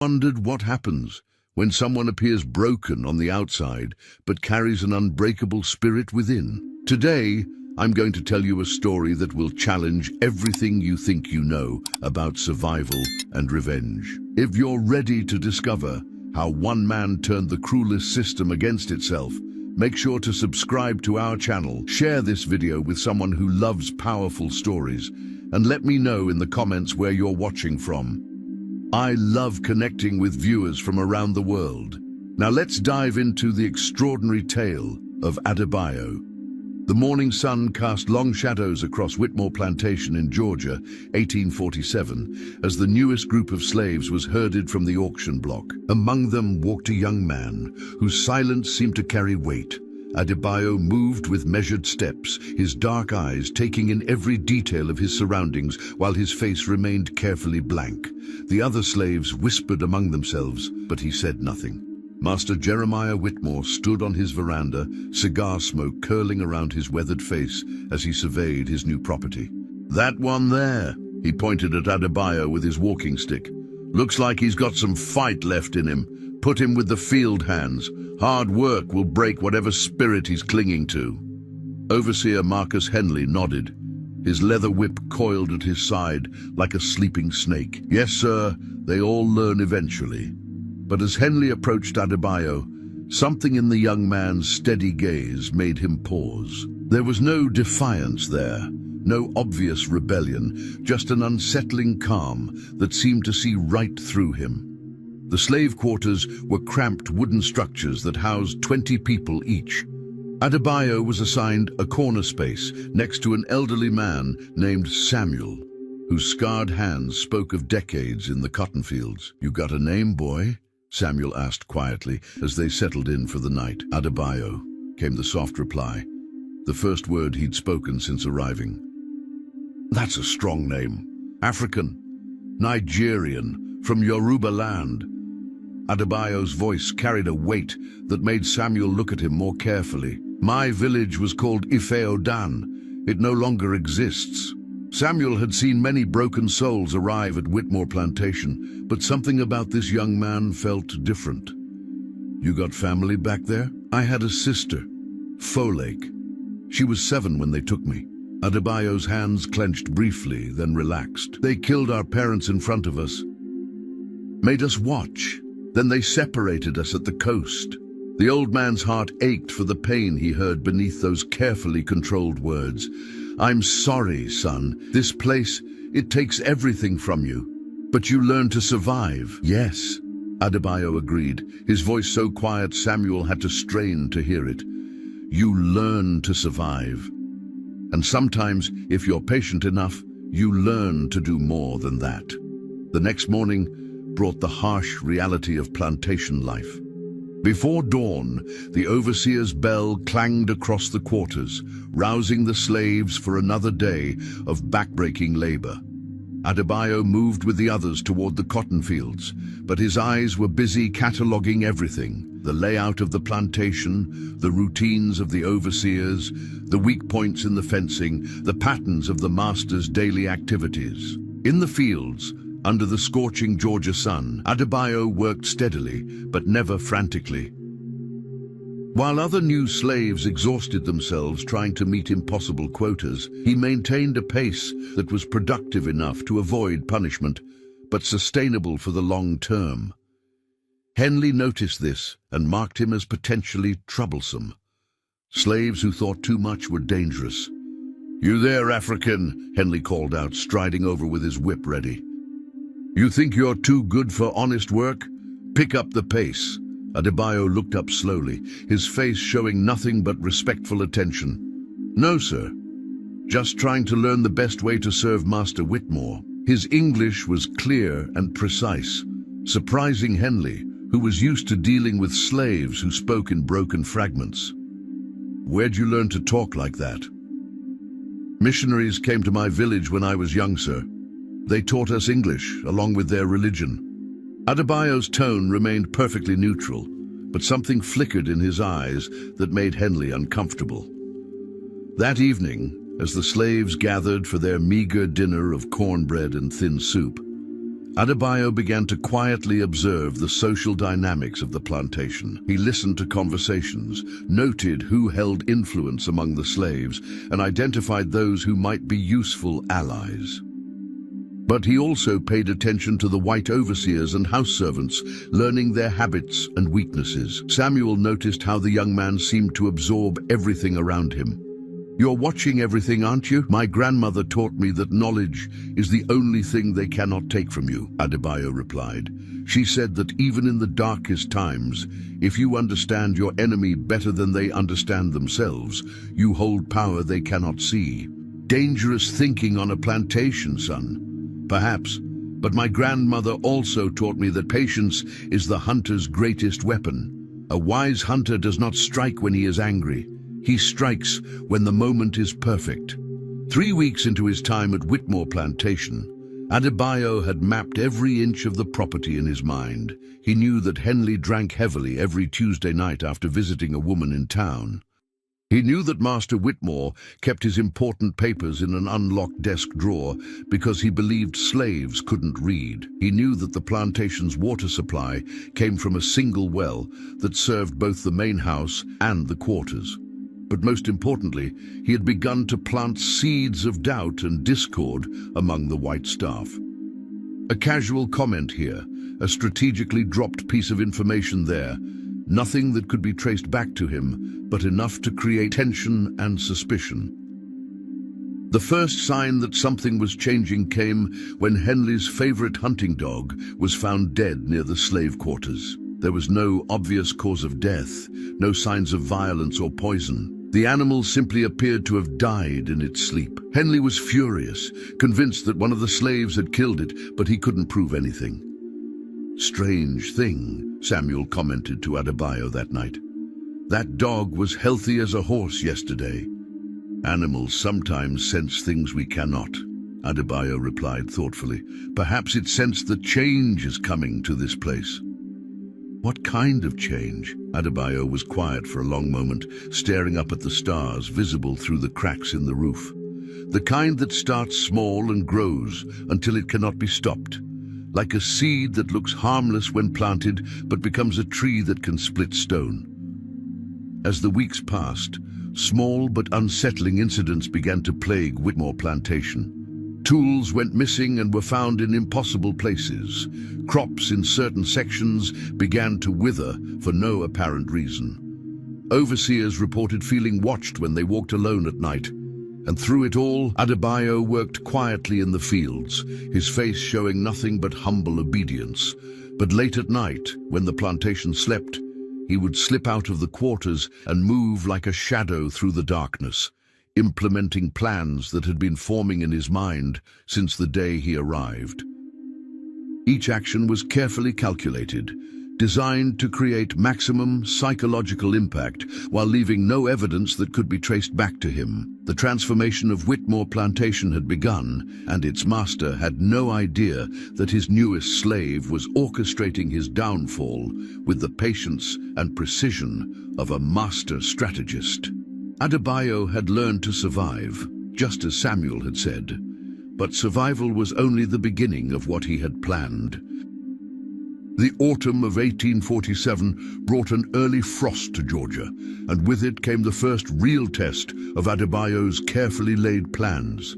Wondered what happens when someone appears broken on the outside but carries an unbreakable spirit within? Today, I'm going to tell you a story that will challenge everything you think you know about survival and revenge. If you're ready to discover how one man turned the cruelest system against itself, make sure to subscribe to our channel, share this video with someone who loves powerful stories, and let me know in the comments where you're watching from. I love connecting with viewers from around the world. Now let's dive into the extraordinary tale of Adebayo. The morning sun cast long shadows across Whitmore Plantation in Georgia, 1847, as the newest group of slaves was herded from the auction block. Among them walked a young man whose silence seemed to carry weight. Adebayo moved with measured steps, his dark eyes taking in every detail of his surroundings while his face remained carefully blank. The other slaves whispered among themselves, but he said nothing. Master Jeremiah Whitmore stood on his veranda, cigar smoke curling around his weathered face as he surveyed his new property. "That one there," he pointed at Adebayo with his walking stick. "Looks like he's got some fight left in him. Put him with the field hands. Hard work will break whatever spirit he's clinging to." Overseer Marcus Henley nodded, his leather whip coiled at his side like a sleeping snake. "Yes, sir, they all learn eventually." But as Henley approached Adebayo, something in the young man's steady gaze made him pause. There was no defiance there, no obvious rebellion, just an unsettling calm that seemed to see right through him. The slave quarters were cramped wooden structures that housed 20 people each. Adebayo was assigned a corner space next to an elderly man named Samuel, whose scarred hands spoke of decades in the cotton fields. "You got a name, boy?" Samuel asked quietly as they settled in for the night. "Adebayo," came the soft reply, the first word he'd spoken since arriving. "That's a strong name. African, Nigerian, from Yoruba land." Adebayo's voice carried a weight that made Samuel look at him more carefully. "My village was called Ife-Odan. It no longer exists." Samuel had seen many broken souls arrive at Whitmore Plantation, but something about this young man felt different. "You got family back there?" "I had a sister, Folake. She was 7 when they took me." Adebayo's hands clenched briefly, then relaxed. "They killed our parents in front of us, made us watch. Then they separated us at the coast." The old man's heart ached for the pain he heard beneath those carefully controlled words. "I'm sorry, son. This place, it takes everything from you. But you learn to survive." "Yes," Adebayo agreed, his voice so quiet Samuel had to strain to hear it. "You learn to survive. And sometimes, if you're patient enough, you learn to do more than that." The next morning brought the harsh reality of plantation life. Before dawn, the overseer's bell clanged across the quarters, rousing the slaves for another day of backbreaking labor. Adebayo moved with the others toward the cotton fields, but his eyes were busy cataloging everything: the layout of the plantation, the routines of the overseers, the weak points in the fencing, the patterns of the master's daily activities. In the fields, under the scorching Georgia sun, Adebayo worked steadily, but never frantically. While other new slaves exhausted themselves trying to meet impossible quotas, he maintained a pace that was productive enough to avoid punishment, but sustainable for the long term. Henley noticed this and marked him as potentially troublesome. Slaves who thought too much were dangerous. "You there, African," Henley called out, striding over with his whip ready. "You think you're too good for honest work? Pick up the pace." Adebayo looked up slowly, his face showing nothing but respectful attention. "No, sir. Just trying to learn the best way to serve Master Whitmore." His English was clear and precise, surprising Henley, who was used to dealing with slaves who spoke in broken fragments. "Where'd you learn to talk like that?" "Missionaries came to my village when I was young, sir. They taught us English, along with their religion." Adebayo's tone remained perfectly neutral, but something flickered in his eyes that made Henley uncomfortable. That evening, as the slaves gathered for their meager dinner of cornbread and thin soup, Adebayo began to quietly observe the social dynamics of the plantation. He listened to conversations, noted who held influence among the slaves, and identified those who might be useful allies. But he also paid attention to the white overseers and house servants, learning their habits and weaknesses. Samuel noticed how the young man seemed to absorb everything around him. "You're watching everything, aren't you? My grandmother taught me that knowledge is the only thing they cannot take from you," Adebayo replied. "She said that even in the darkest times, if you understand your enemy better than they understand themselves, you hold power they cannot see." Dangerous thinking on a plantation, son. Perhaps, but my grandmother also taught me that patience is the hunter's greatest weapon. A wise hunter does not strike when he is angry. He strikes when the moment is perfect. 3 weeks into his time at Whitmore Plantation, Adebayo had mapped every inch of the property in his mind. He knew that Henley drank heavily every Tuesday night after visiting a woman in town. He knew that Master Whitmore kept his important papers in an unlocked desk drawer because he believed slaves couldn't read. He knew that the plantation's water supply came from a single well that served both the main house and the quarters. But most importantly, he had begun to plant seeds of doubt and discord among the white staff. A casual comment here, a strategically dropped piece of information there, nothing that could be traced back to him, but enough to create tension and suspicion. The first sign that something was changing came when Henley's favorite hunting dog was found dead near the slave quarters. There was no obvious cause of death, no signs of violence or poison. The animal simply appeared to have died in its sleep. Henley was furious, convinced that one of the slaves had killed it, but he couldn't prove anything. "Strange thing," Samuel commented to Adebayo that night. "That dog was healthy as a horse yesterday." "Animals sometimes sense things we cannot," Adebayo replied thoughtfully. "Perhaps it sensed that change is coming to this place." "What kind of change?" Adebayo was quiet for a long moment, staring up at the stars visible through the cracks in the roof. "The kind that starts small and grows until it cannot be stopped. Like a seed that looks harmless when planted, but becomes a tree that can split stone." As the weeks passed, small but unsettling incidents began to plague Whitmore Plantation. Tools went missing and were found in impossible places. Crops in certain sections began to wither for no apparent reason. Overseers reported feeling watched when they walked alone at night. And through it all, Adebayo worked quietly in the fields, his face showing nothing but humble obedience. But late at night, when the plantation slept, he would slip out of the quarters and move like a shadow through the darkness, implementing plans that had been forming in his mind since the day he arrived. Each action was carefully calculated, designed to create maximum psychological impact while leaving no evidence that could be traced back to him. The transformation of Whitmore Plantation had begun, and its master had no idea that his newest slave was orchestrating his downfall with the patience and precision of a master strategist. Adebayo had learned to survive, just as Samuel had said, but survival was only the beginning of what he had planned. The autumn of 1847 brought an early frost to Georgia, and with it came the first real test of Adebayo's carefully laid plans.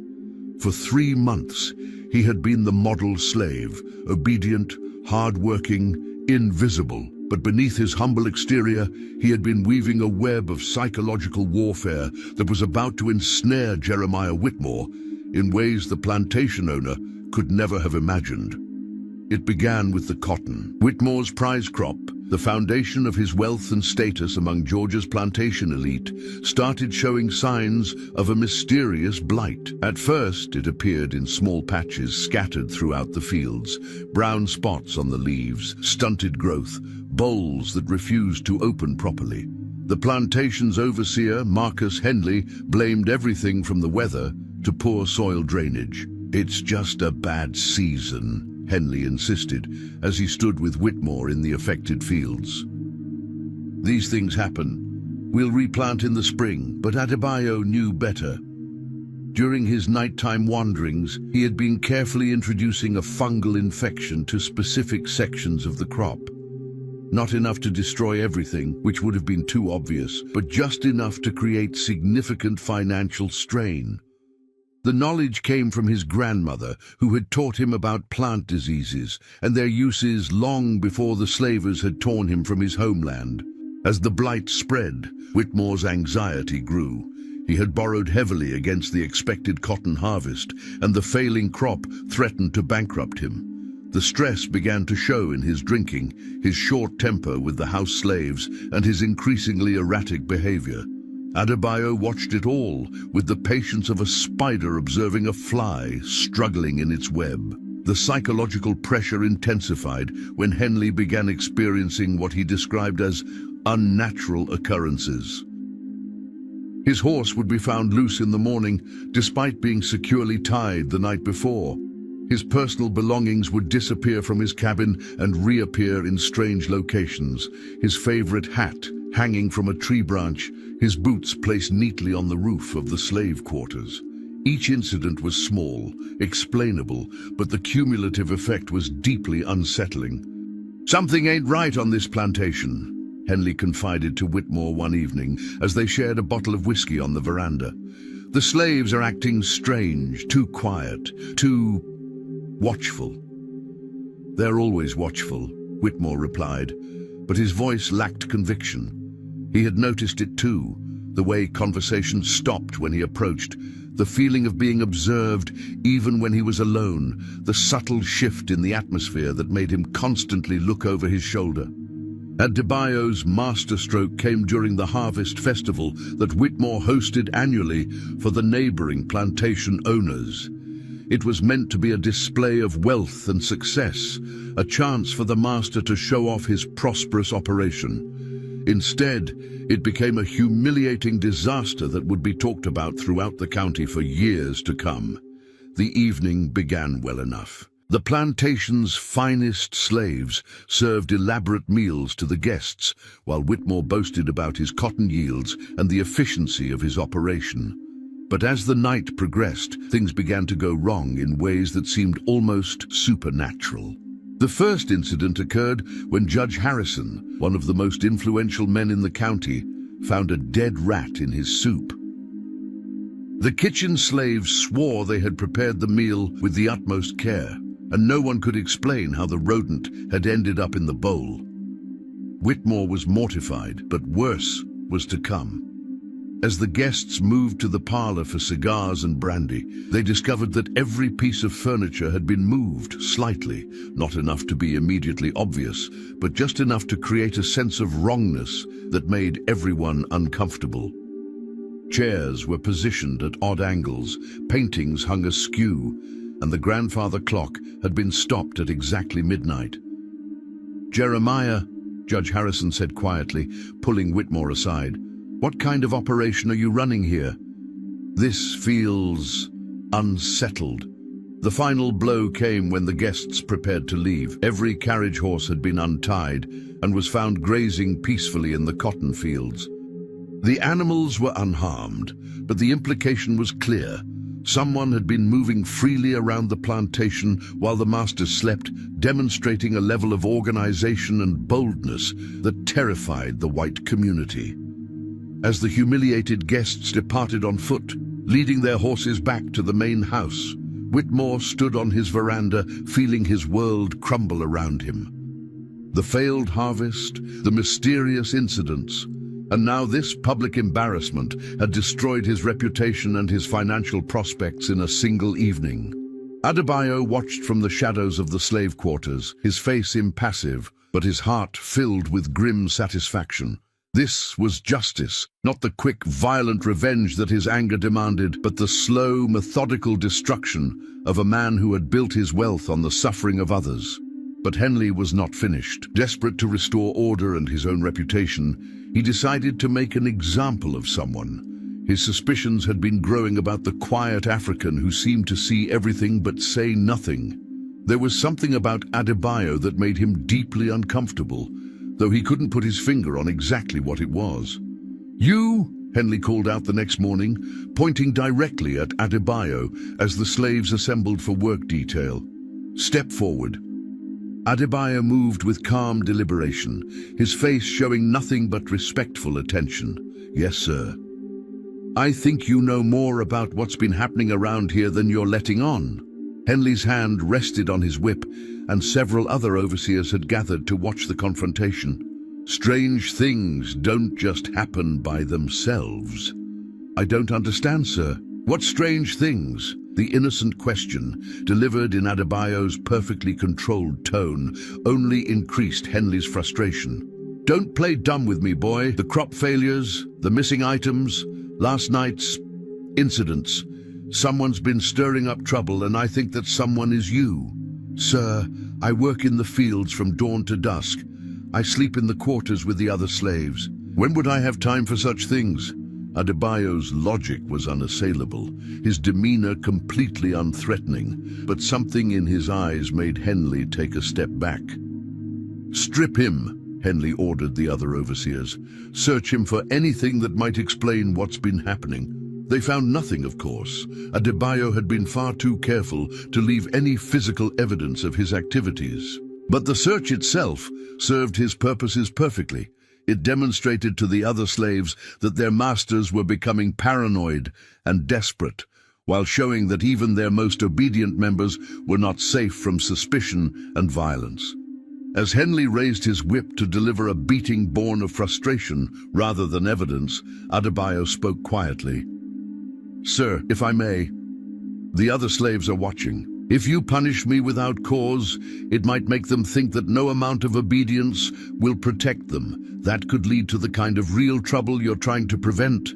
For 3 months, he had been the model slave, obedient, hard-working, invisible. But beneath his humble exterior, he had been weaving a web of psychological warfare that was about to ensnare Jeremiah Whitmore in ways the plantation owner could never have imagined. It began with the cotton. Whitmore's prize crop, the foundation of his wealth and status among Georgia's plantation elite, started showing signs of a mysterious blight. At first, it appeared in small patches scattered throughout the fields, brown spots on the leaves, stunted growth, bolls that refused to open properly. The plantation's overseer, Marcus Henley, blamed everything from the weather to poor soil drainage. "It's just a bad season," Henley insisted as he stood with Whitmore in the affected fields. "These things happen. We'll replant in the spring," but Adebayo knew better. During his nighttime wanderings, he had been carefully introducing a fungal infection to specific sections of the crop. Not enough to destroy everything, which would have been too obvious, but just enough to create significant financial strain. The knowledge came from his grandmother, who had taught him about plant diseases and their uses long before the slavers had torn him from his homeland. As the blight spread, Whitmore's anxiety grew. He had borrowed heavily against the expected cotton harvest, and the failing crop threatened to bankrupt him. The stress began to show in his drinking, his short temper with the house slaves, and his increasingly erratic behavior. Adebayo watched it all with the patience of a spider observing a fly struggling in its web. The psychological pressure intensified when Henley began experiencing what he described as unnatural occurrences. His horse would be found loose in the morning, despite being securely tied the night before. His personal belongings would disappear from his cabin and reappear in strange locations. His favorite hat hanging from a tree branch, his boots placed neatly on the roof of the slave quarters. Each incident was small, explainable, but the cumulative effect was deeply unsettling. "Something ain't right on this plantation," Henley confided to Whitmore one evening as they shared a bottle of whiskey on the veranda. "The slaves are acting strange, too quiet, too watchful." "They're always watchful," Whitmore replied, but his voice lacked conviction. He had noticed it too, the way conversation stopped when he approached, the feeling of being observed even when he was alone, the subtle shift in the atmosphere that made him constantly look over his shoulder. Adebayo's masterstroke came during the harvest festival that Whitmore hosted annually for the neighboring plantation owners. It was meant to be a display of wealth and success, a chance for the master to show off his prosperous operation. Instead, it became a humiliating disaster that would be talked about throughout the county for years to come. The evening began well enough. The plantation's finest slaves served elaborate meals to the guests, while Whitmore boasted about his cotton yields and the efficiency of his operation. But as the night progressed, things began to go wrong in ways that seemed almost supernatural. The first incident occurred when Judge Harrison, one of the most influential men in the county, found a dead rat in his soup. The kitchen slaves swore they had prepared the meal with the utmost care, and no one could explain how the rodent had ended up in the bowl. Whitmore was mortified, but worse was to come. As the guests moved to the parlor for cigars and brandy, they discovered that every piece of furniture had been moved slightly, not enough to be immediately obvious, but just enough to create a sense of wrongness that made everyone uncomfortable. Chairs were positioned at odd angles, paintings hung askew, and the grandfather clock had been stopped at exactly midnight. "Jeremiah," Judge Harrison said quietly, pulling Whitmore aside, "what kind of operation are you running here? This feels unsettled." The final blow came when the guests prepared to leave. Every carriage horse had been untied and was found grazing peacefully in the cotton fields. The animals were unharmed, but the implication was clear. Someone had been moving freely around the plantation while the masters slept, demonstrating a level of organization and boldness that terrified the white community. As the humiliated guests departed on foot, leading their horses back to the main house, Whitmore stood on his veranda, feeling his world crumble around him. The failed harvest, the mysterious incidents, and now this public embarrassment had destroyed his reputation and his financial prospects in a single evening. Adebayo watched from the shadows of the slave quarters, his face impassive, but his heart filled with grim satisfaction. This was justice, not the quick, violent revenge that his anger demanded, but the slow, methodical destruction of a man who had built his wealth on the suffering of others. But Henley was not finished. Desperate to restore order and his own reputation, he decided to make an example of someone. His suspicions had been growing about the quiet African who seemed to see everything but say nothing. There was something about Adebayo that made him deeply uncomfortable, though he couldn't put his finger on exactly what it was. "You?" Henley called out the next morning, pointing directly at Adebayo as the slaves assembled for work detail. "Step forward." Adebayo moved with calm deliberation, his face showing nothing but respectful attention. "Yes, sir." "I think you know more about what's been happening around here than you're letting on." Henley's hand rested on his whip, and several other overseers had gathered to watch the confrontation. "Strange things don't just happen by themselves." "I don't understand, sir." "What strange things?" The innocent question, delivered in Adebayo's perfectly controlled tone, only increased Henley's frustration. "Don't play dumb with me, boy. The crop failures, the missing items, last night's incidents. Someone's been stirring up trouble, and I think that someone is you." "Sir, I work in the fields from dawn to dusk. I sleep in the quarters with the other slaves." "When would I have time for such things?" Adebayo's logic was unassailable, his demeanor completely unthreatening, but something in his eyes made Henley take a step back. "Strip him," Henley ordered the other overseers. "Search him for anything that might explain what's been happening." They found nothing, of course. Adebayo had been far too careful to leave any physical evidence of his activities. But the search itself served his purposes perfectly. It demonstrated to the other slaves that their masters were becoming paranoid and desperate, while showing that even their most obedient members were not safe from suspicion and violence. As Henley raised his whip to deliver a beating born of frustration rather than evidence, Adebayo spoke quietly. "Sir, if I may, the other slaves are watching. If you punish me without cause, it might make them think that no amount of obedience will protect them. That could lead to the kind of real trouble you're trying to prevent."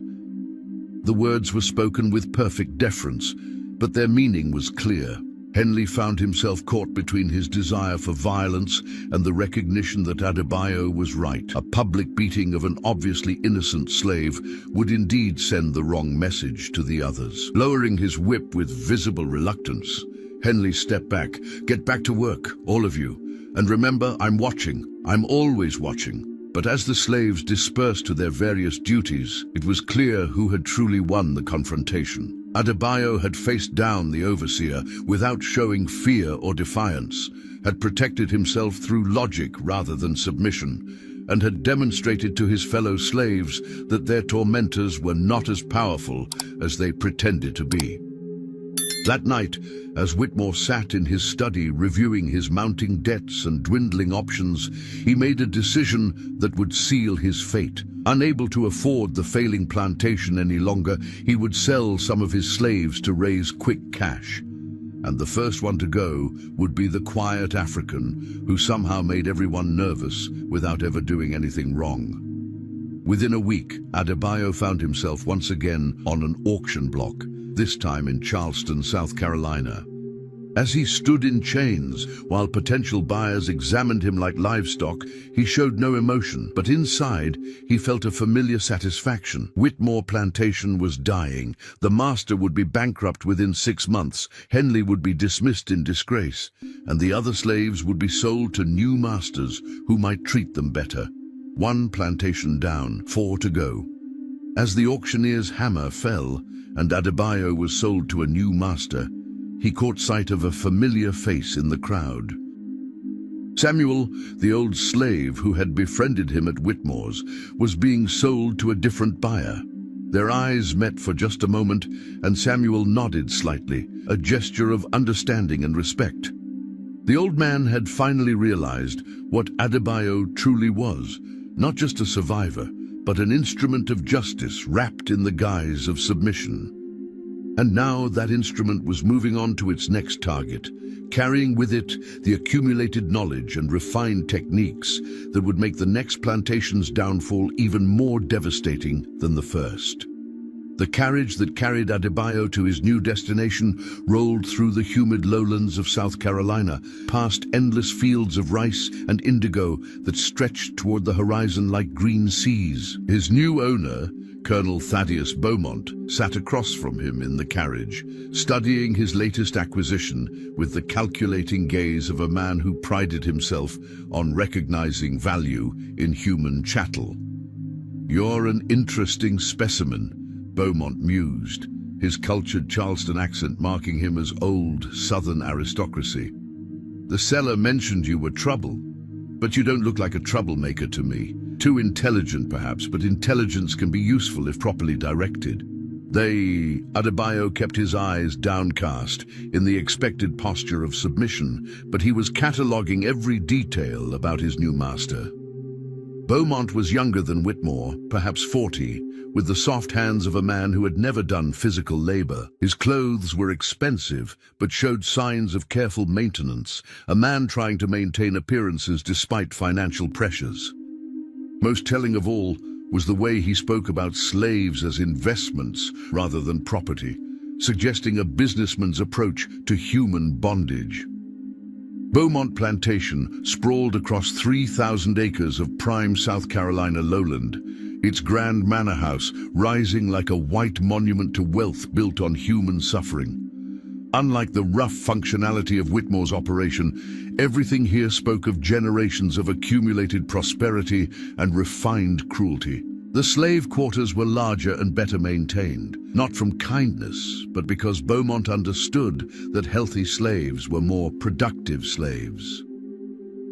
The words were spoken with perfect deference, but their meaning was clear. Henley found himself caught between his desire for violence and the recognition that Adebayo was right. A public beating of an obviously innocent slave would indeed send the wrong message to the others. Lowering his whip with visible reluctance, Henley stepped back. "Get back to work, all of you. And remember, I'm watching. I'm always watching." But as the slaves dispersed to their various duties, it was clear who had truly won the confrontation. Adebayo had faced down the overseer without showing fear or defiance, had protected himself through logic rather than submission, and had demonstrated to his fellow slaves that their tormentors were not as powerful as they pretended to be. That night, as Whitmore sat in his study reviewing his mounting debts and dwindling options, he made a decision that would seal his fate. Unable to afford the failing plantation any longer, he would sell some of his slaves to raise quick cash. And the first one to go would be the quiet African who somehow made everyone nervous without ever doing anything wrong. Within a week, Adebayo found himself once again on an auction block, this time in Charleston, South Carolina. As he stood in chains while potential buyers examined him like livestock, he showed no emotion, but inside he felt a familiar satisfaction. Whitmore Plantation was dying. The master would be bankrupt within 6 months. Henley would be dismissed in disgrace, and the other slaves would be sold to new masters who might treat them better. 1 plantation down, 4 to go. As the auctioneer's hammer fell and Adebayo was sold to a new master, he caught sight of a familiar face in the crowd. Samuel, the old slave who had befriended him at Whitmore's, was being sold to a different buyer. Their eyes met for just a moment, and Samuel nodded slightly, a gesture of understanding and respect. The old man had finally realized what Adebayo truly was, not just a survivor, but an instrument of justice wrapped in the guise of submission. And now that instrument was moving on to its next target, carrying with it the accumulated knowledge and refined techniques that would make the next plantation's downfall even more devastating than the first. The carriage that carried Adebayo to his new destination rolled through the humid lowlands of South Carolina, past endless fields of rice and indigo that stretched toward the horizon like green seas. His new owner, Colonel Thaddeus Beaumont, sat across from him in the carriage, studying his latest acquisition with the calculating gaze of a man who prided himself on recognizing value in human chattel. "You're an interesting specimen," Beaumont mused, his cultured Charleston accent marking him as old Southern aristocracy. "The seller mentioned you were trouble, but you don't look like a troublemaker to me. Too intelligent, perhaps, but intelligence can be useful if properly directed." Adebayo kept his eyes downcast in the expected posture of submission, but he was cataloguing every detail about his new master. Beaumont was younger than Whitmore, perhaps 40, with the soft hands of a man who had never done physical labor. His clothes were expensive, but showed signs of careful maintenance, a man trying to maintain appearances despite financial pressures. Most telling of all was the way he spoke about slaves as investments rather than property, suggesting a businessman's approach to human bondage. Beaumont Plantation sprawled across 3,000 acres of prime South Carolina lowland, its grand manor house rising like a white monument to wealth built on human suffering. Unlike the rough functionality of Whitmore's operation, everything here spoke of generations of accumulated prosperity and refined cruelty. The slave quarters were larger and better maintained, not from kindness, but because Beaumont understood that healthy slaves were more productive slaves.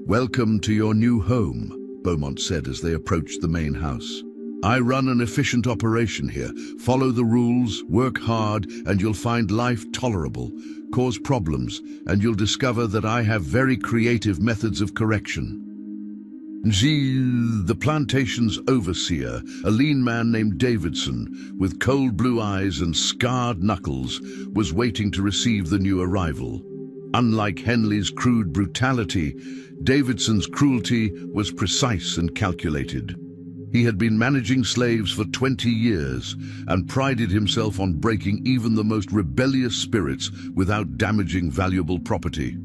"Welcome to your new home," Beaumont said as they approached the main house. "I run an efficient operation here. Follow the rules, work hard, and you'll find life tolerable. Cause problems, and you'll discover that I have very creative methods of correction." The plantation's overseer, a lean man named Davidson, with cold blue eyes and scarred knuckles, was waiting to receive the new arrival. Unlike Henley's crude brutality, Davidson's cruelty was precise and calculated. He had been managing slaves for 20 years and prided himself on breaking even the most rebellious spirits without damaging valuable property.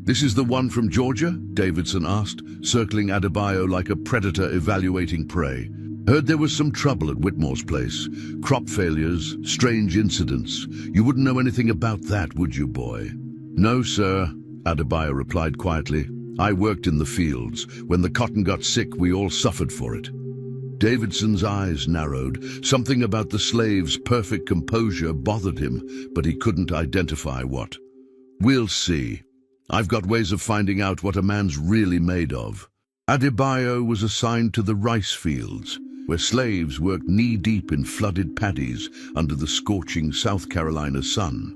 "This is the one from Georgia?" Davidson asked, circling Adebayo like a predator evaluating prey. "Heard there was some trouble at Whitmore's place. Crop failures, strange incidents. You wouldn't know anything about that, would you, boy?" "No, sir," Adebayo replied quietly. "I worked in the fields. When the cotton got sick, we all suffered for it." Davidson's eyes narrowed. Something about the slave's perfect composure bothered him, but he couldn't identify what. "We'll see. I've got ways of finding out what a man's really made of." Adebayo was assigned to the rice fields, where slaves worked knee-deep in flooded paddies under the scorching South Carolina sun.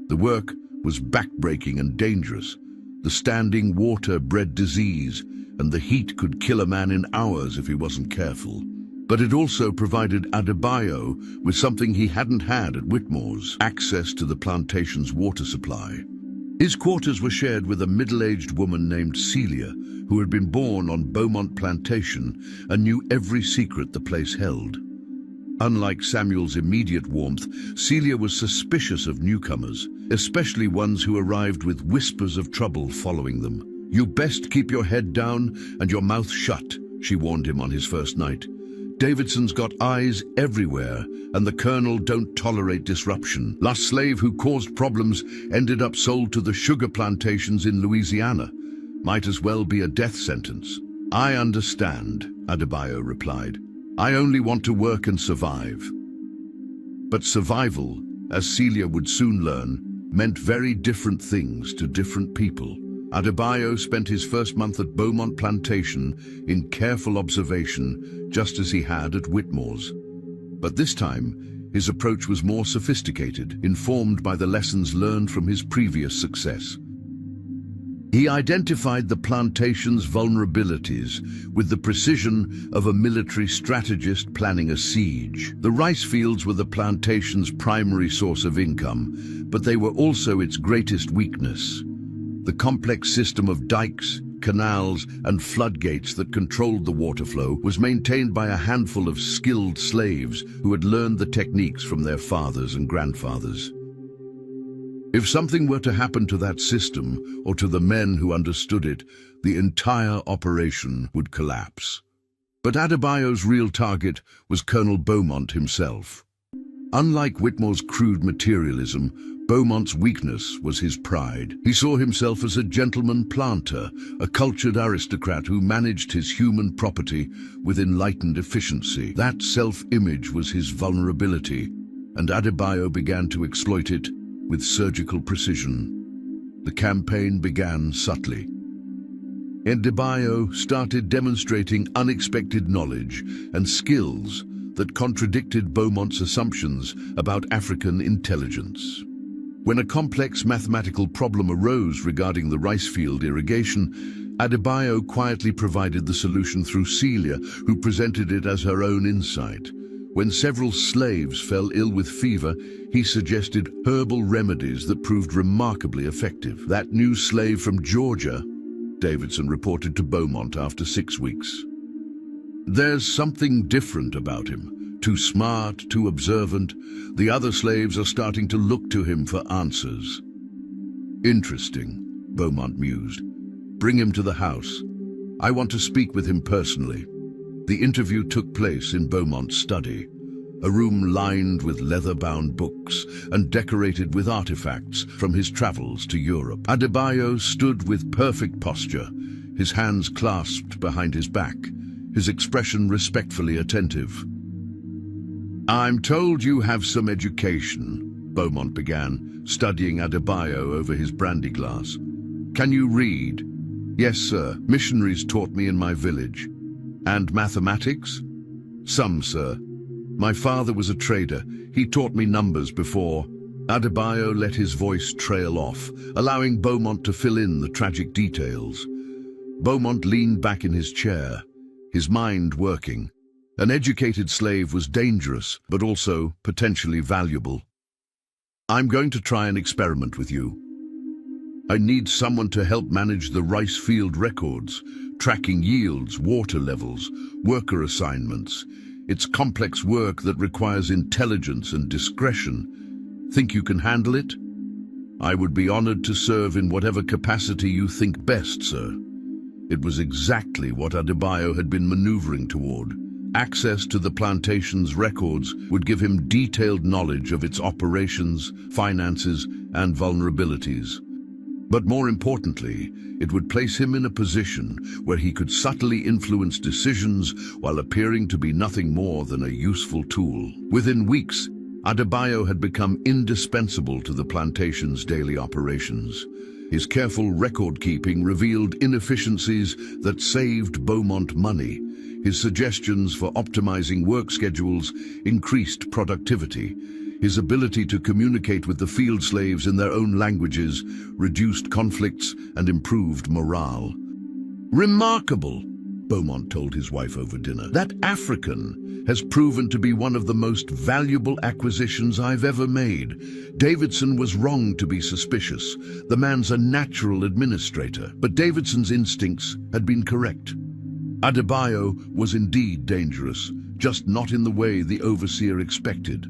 The work was back-breaking and dangerous. The standing water bred disease, and the heat could kill a man in hours if he wasn't careful. But it also provided Adebayo with something he hadn't had at Whitmore's: access to the plantation's water supply. His quarters were shared with a middle-aged woman named Celia, who had been born on Beaumont Plantation and knew every secret the place held. Unlike Samuel's immediate warmth, Celia was suspicious of newcomers, especially ones who arrived with whispers of trouble following them. "You best keep your head down and your mouth shut," she warned him on his first night. "Davidson's got eyes everywhere, and the colonel don't tolerate disruption. Last slave who caused problems ended up sold to the sugar plantations in Louisiana. Might as well be a death sentence." "I understand," Adebayo replied. "I only want to work and survive." But survival, as Celia would soon learn, meant very different things to different people. Adebayo spent his first month at Beaumont Plantation in careful observation, just as he had at Whitmore's. But this time, his approach was more sophisticated, informed by the lessons learned from his previous success. He identified the plantation's vulnerabilities with the precision of a military strategist planning a siege. The rice fields were the plantation's primary source of income, but they were also its greatest weakness. The complex system of dikes, canals, and floodgates that controlled the water flow was maintained by a handful of skilled slaves who had learned the techniques from their fathers and grandfathers. If something were to happen to that system, or to the men who understood it, the entire operation would collapse. But Adebayo's real target was Colonel Beaumont himself. Unlike Whitmore's crude materialism, Beaumont's weakness was his pride. He saw himself as a gentleman planter, a cultured aristocrat who managed his human property with enlightened efficiency. That self-image was his vulnerability, and Adebayo began to exploit it with surgical precision. The campaign began subtly. Adebayo started demonstrating unexpected knowledge and skills that contradicted Beaumont's assumptions about African intelligence. When a complex mathematical problem arose regarding the rice field irrigation, Adebayo quietly provided the solution through Celia, who presented it as her own insight. When several slaves fell ill with fever, he suggested herbal remedies that proved remarkably effective. That new slave from Georgia, Davidson reported to Beaumont after 6 weeks. There's something different about him. Too smart, too observant. The other slaves are starting to look to him for answers. Interesting, Beaumont mused. Bring him to the house. I want to speak with him personally. The interview took place in Beaumont's study, a room lined with leather-bound books and decorated with artifacts from his travels to Europe. Adebayo stood with perfect posture, his hands clasped behind his back, his expression respectfully attentive. I'm told you have some education, Beaumont began, studying Adebayo over his brandy glass. Can you read? Yes, sir. Missionaries taught me in my village. And mathematics? Some, sir. My father was a trader. He taught me numbers before. Adebayo let his voice trail off, allowing Beaumont to fill in the tragic details. Beaumont leaned back in his chair, his mind working. An educated slave was dangerous, but also potentially valuable. I'm going to try an experiment with you. I need someone to help manage the rice field records, tracking yields, water levels, worker assignments. It's complex work that requires intelligence and discretion. Think you can handle it? I would be honored to serve in whatever capacity you think best, sir. It was exactly what Adebayo had been maneuvering toward. Access to the plantation's records would give him detailed knowledge of its operations, finances, and vulnerabilities. But more importantly, it would place him in a position where he could subtly influence decisions while appearing to be nothing more than a useful tool. Within weeks, Adebayo had become indispensable to the plantation's daily operations. His careful record-keeping revealed inefficiencies that saved Beaumont money. His suggestions for optimizing work schedules increased productivity. His ability to communicate with the field slaves in their own languages reduced conflicts and improved morale. Remarkable, Beaumont told his wife over dinner. That African has proven to be one of the most valuable acquisitions I've ever made. Davidson was wrong to be suspicious. The man's a natural administrator, but Davidson's instincts had been correct. Adebayo was indeed dangerous, just not in the way the overseer expected.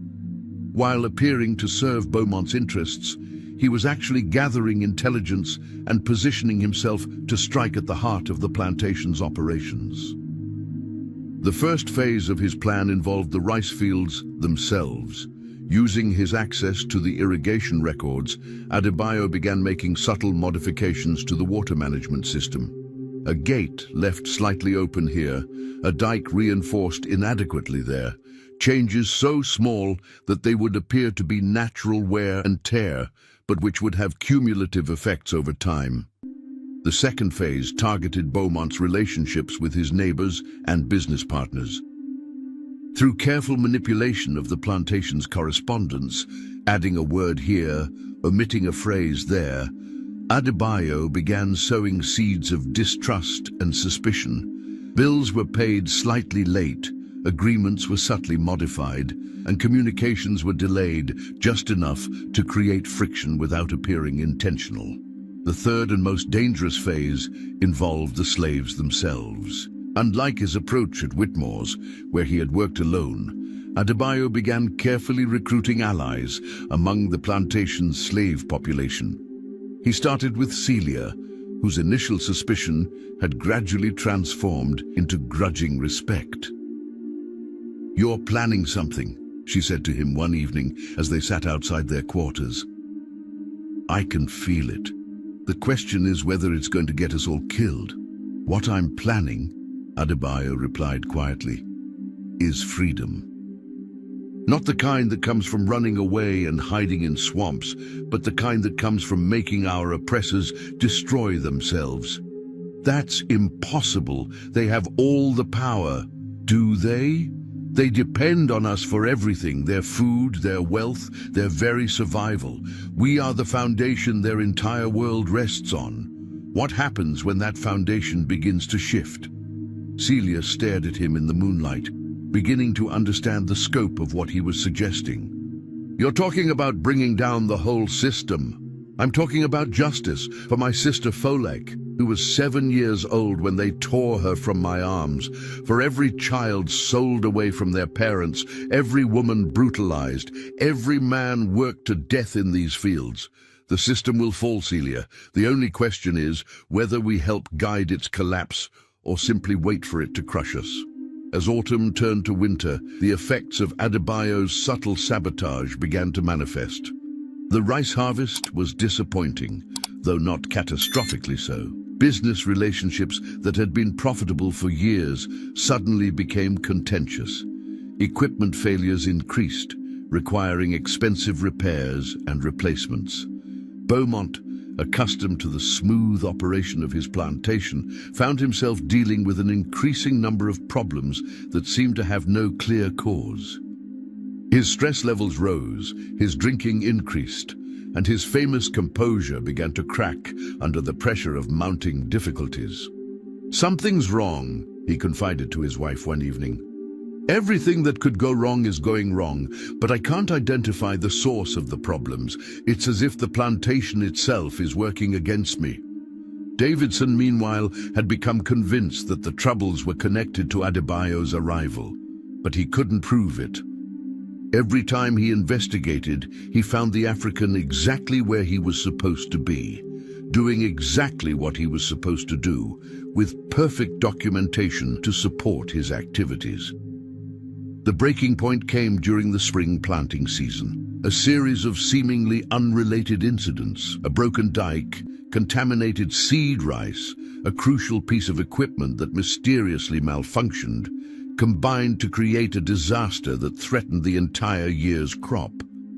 While appearing to serve Beaumont's interests, he was actually gathering intelligence and positioning himself to strike at the heart of the plantation's operations. The first phase of his plan involved the rice fields themselves. Using his access to the irrigation records, Adebayo began making subtle modifications to the water management system. A gate left slightly open here, a dike reinforced inadequately there, changes so small that they would appear to be natural wear and tear, but which would have cumulative effects over time. The second phase targeted Beaumont's relationships with his neighbors and business partners. Through careful manipulation of the plantation's correspondence, adding a word here, omitting a phrase there, Adebayo began sowing seeds of distrust and suspicion. Bills were paid slightly late, agreements were subtly modified, and communications were delayed just enough to create friction without appearing intentional. The third and most dangerous phase involved the slaves themselves. Unlike his approach at Whitmore's, where he had worked alone, Adebayo began carefully recruiting allies among the plantation's slave population. He started with Celia, whose initial suspicion had gradually transformed into grudging respect. "You're planning something," she said to him one evening as they sat outside their quarters. I can feel it. The question is whether it's going to get us all killed. What I'm planning," Adebayo replied quietly, "is freedom. Not the kind that comes from running away and hiding in swamps, but the kind that comes from making our oppressors destroy themselves. That's impossible. They have all the power. Do they? They depend on us for everything, their food, their wealth, their very survival. We are the foundation their entire world rests on. What happens when that foundation begins to shift?" Celia stared at him in the moonlight, beginning to understand the scope of what he was suggesting. "You're talking about bringing down the whole system. I'm talking about justice for my sister Folek, who was 7 years old when they tore her from my arms, for every child sold away from their parents, every woman brutalized, every man worked to death in these fields. The system will fall, Celia. The only question is whether we help guide its collapse or simply wait for it to crush us." As autumn turned to winter, the effects of Adebayo's subtle sabotage began to manifest. The rice harvest was disappointing, though not catastrophically so. Business relationships that had been profitable for years suddenly became contentious. Equipment failures increased, requiring expensive repairs and replacements. Beaumont, accustomed to the smooth operation of his plantation, found himself dealing with an increasing number of problems that seemed to have no clear cause. His stress levels rose, his drinking increased, and his famous composure began to crack under the pressure of mounting difficulties. "Something's wrong," he confided to his wife one evening. "Everything that could go wrong is going wrong, but I can't identify the source of the problems. It's as if the plantation itself is working against me." Davidson, meanwhile, had become convinced that the troubles were connected to Adebayo's arrival, but he couldn't prove it. Every time he investigated, he found the African exactly where he was supposed to be, doing exactly what he was supposed to do, with perfect documentation to support his activities. The breaking point came during the spring planting season. A series of seemingly unrelated incidents, a broken dike, contaminated seed rice, a crucial piece of equipment that mysteriously malfunctioned, combined to create a disaster that threatened the entire year's crop.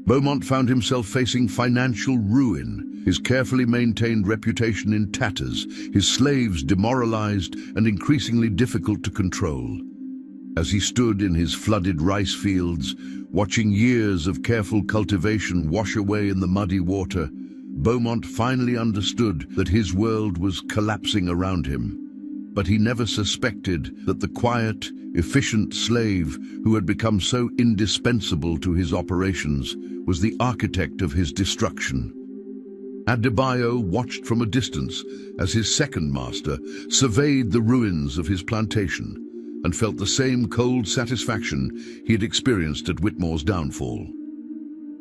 Beaumont found himself facing financial ruin, his carefully maintained reputation in tatters, his slaves demoralized and increasingly difficult to control. As he stood in his flooded rice fields, watching years of careful cultivation wash away in the muddy water, Beaumont finally understood that his world was collapsing around him. But he never suspected that the quiet, efficient slave who had become so indispensable to his operations was the architect of his destruction. Adebayo watched from a distance as his second master surveyed the ruins of his plantation and felt the same cold satisfaction he had experienced at Whitmore's downfall.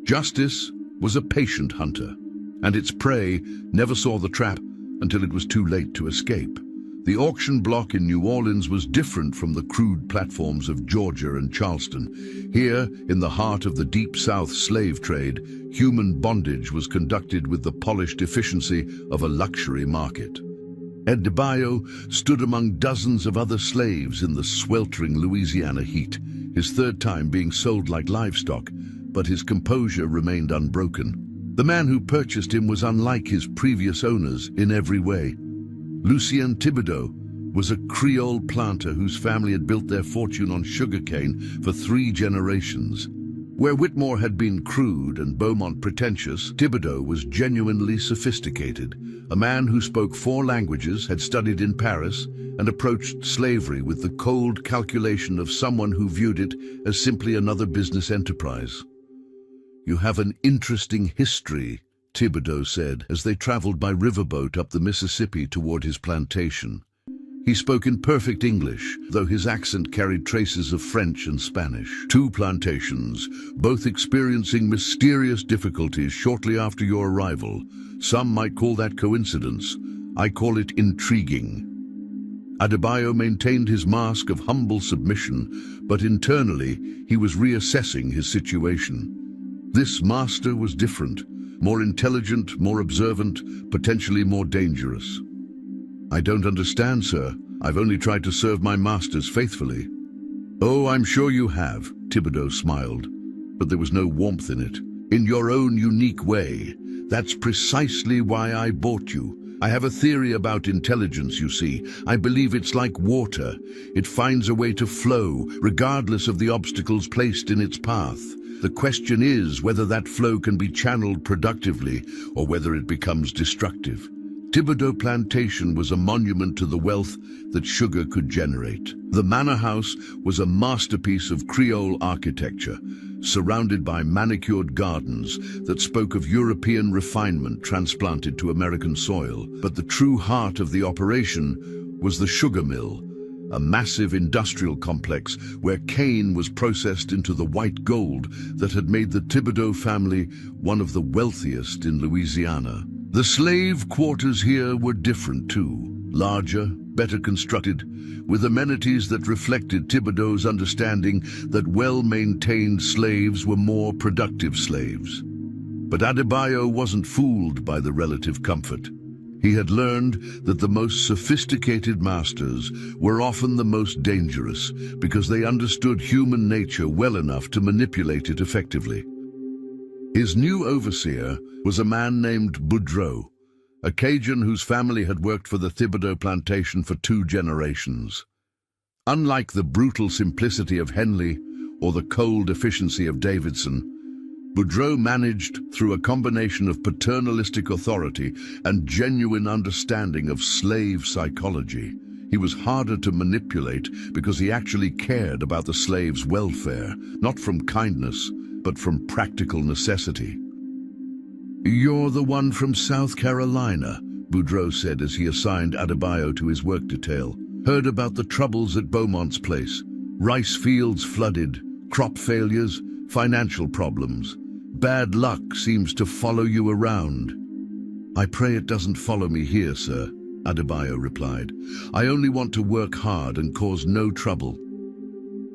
Justice was a patient hunter, and its prey never saw the trap until it was too late to escape. The auction block in New Orleans was different from the crude platforms of Georgia and Charleston. Here, in the heart of the Deep South slave trade, human bondage was conducted with the polished efficiency of a luxury market. Adebayo stood among dozens of other slaves in the sweltering Louisiana heat, his third time being sold like livestock, but his composure remained unbroken. The man who purchased him was unlike his previous owners in every way. Lucien Thibodeau was a Creole planter whose family had built their fortune on sugarcane for 3 generations. Where Whitmore had been crude and Beaumont pretentious, Thibodeau was genuinely sophisticated. A man who spoke 4 languages, had studied in Paris, and approached slavery with the cold calculation of someone who viewed it as simply another business enterprise. "You have an interesting history," Thibodeau said, as they traveled by riverboat up the Mississippi toward his plantation. He spoke in perfect English, though his accent carried traces of French and Spanish. 2 plantations, both experiencing mysterious difficulties shortly after your arrival. Some might call that coincidence. I call it intriguing. Adebayo maintained his mask of humble submission, but internally he was reassessing his situation. This master was different, more intelligent, more observant, potentially more dangerous. I don't understand, sir. I've only tried to serve my masters faithfully. Oh, I'm sure you have, Thibodeau smiled, but there was no warmth in it. In your own unique way. That's precisely why I bought you. I have a theory about intelligence, you see. I believe it's like water. It finds a way to flow, regardless of the obstacles placed in its path. The question is whether that flow can be channeled productively or whether it becomes destructive. Thibodeau Plantation was a monument to the wealth that sugar could generate. The manor house was a masterpiece of Creole architecture, surrounded by manicured gardens that spoke of European refinement transplanted to American soil. But the true heart of the operation was the sugar mill, a massive industrial complex where cane was processed into the white gold that had made the Thibodeau family one of the wealthiest in Louisiana. The slave quarters here were different too, larger, better constructed, with amenities that reflected Thibodeau's understanding that well-maintained slaves were more productive slaves. But Adebayo wasn't fooled by the relative comfort. He had learned that the most sophisticated masters were often the most dangerous because they understood human nature well enough to manipulate it effectively. His new overseer was a man named Boudreau, a Cajun whose family had worked for the Thibodeau plantation for 2 generations. Unlike the brutal simplicity of Henley or the cold efficiency of Davidson, Boudreau managed, through a combination of paternalistic authority and genuine understanding of slave psychology. He was harder to manipulate because he actually cared about the slaves' welfare, not from kindness, but from practical necessity. "You're the one from South Carolina," Boudreau said as he assigned Adebayo to his work detail. "Heard about the troubles at Beaumont's place. Rice fields flooded, crop failures, financial problems. Bad luck seems to follow you around." "I pray it doesn't follow me here, sir," Adebayo replied. "I only want to work hard and cause no trouble."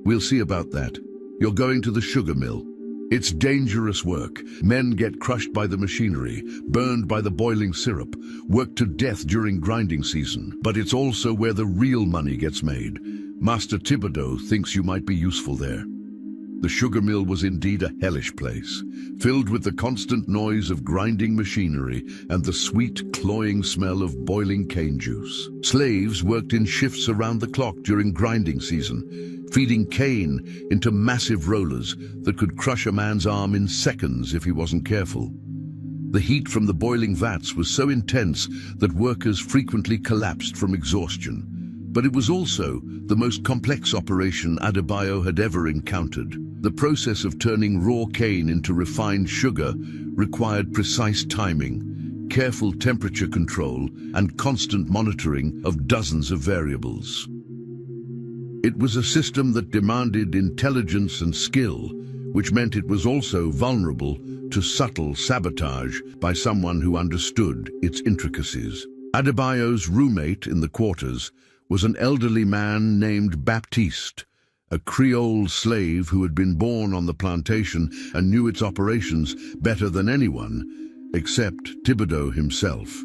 "We'll see about that. You're going to the sugar mill. It's dangerous work. Men get crushed by the machinery, burned by the boiling syrup, worked to death during grinding season. But it's also where the real money gets made. Master Thibodeau thinks you might be useful there." The sugar mill was indeed a hellish place, filled with the constant noise of grinding machinery and the sweet, cloying smell of boiling cane juice. Slaves worked in shifts around the clock during grinding season, feeding cane into massive rollers that could crush a man's arm in seconds if he wasn't careful. The heat from the boiling vats was so intense that workers frequently collapsed from exhaustion. But it was also the most complex operation Adebayo had ever encountered. The process of turning raw cane into refined sugar required precise timing, careful temperature control, and constant monitoring of dozens of variables. It was a system that demanded intelligence and skill, which meant it was also vulnerable to subtle sabotage by someone who understood its intricacies. Adebayo's roommate in the quarters was an elderly man named Baptiste, a Creole slave who had been born on the plantation and knew its operations better than anyone, except Thibodeau himself.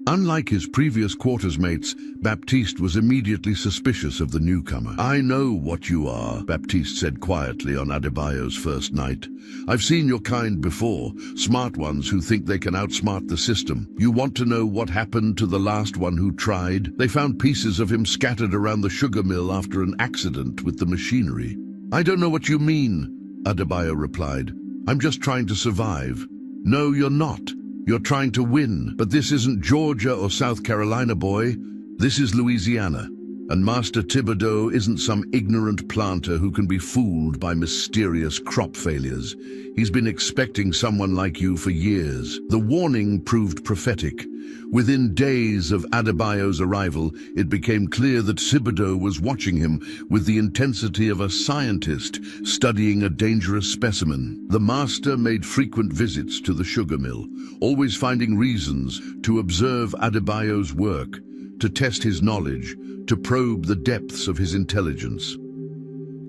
Unlike his previous quarters mates, Baptiste was immediately suspicious of the newcomer. "I know what you are," Baptiste said quietly on Adebayo's first night. "I've seen your kind before, smart ones who think they can outsmart the system. You want to know what happened to the last one who tried? They found pieces of him scattered around the sugar mill after an accident with the machinery." "I don't know what you mean," Adebayo replied. "I'm just trying to survive." "No, you're not. You're trying to win. But this isn't Georgia or South Carolina, boy. This is Louisiana. And Master Thibodeau isn't some ignorant planter who can be fooled by mysterious crop failures. He's been expecting someone like you for years." The warning proved prophetic. Within days of Adebayo's arrival, it became clear that Thibodeau was watching him with the intensity of a scientist studying a dangerous specimen. The master made frequent visits to the sugar mill, always finding reasons to observe Adebayo's work, to test his knowledge, to probe the depths of his intelligence.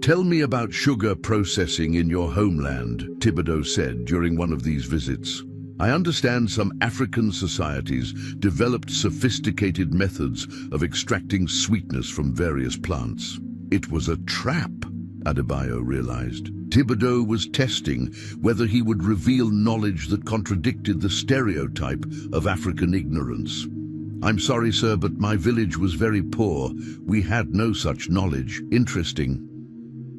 "Tell me about sugar processing in your homeland," Thibodeau said during one of these visits. I understand some African societies developed sophisticated methods of extracting sweetness from various plants. It was a trap, Adebayo realized. Thibodeau was testing whether he would reveal knowledge that contradicted the stereotype of African ignorance. I'm sorry, sir, but my village was very poor. We had no such knowledge. Interesting.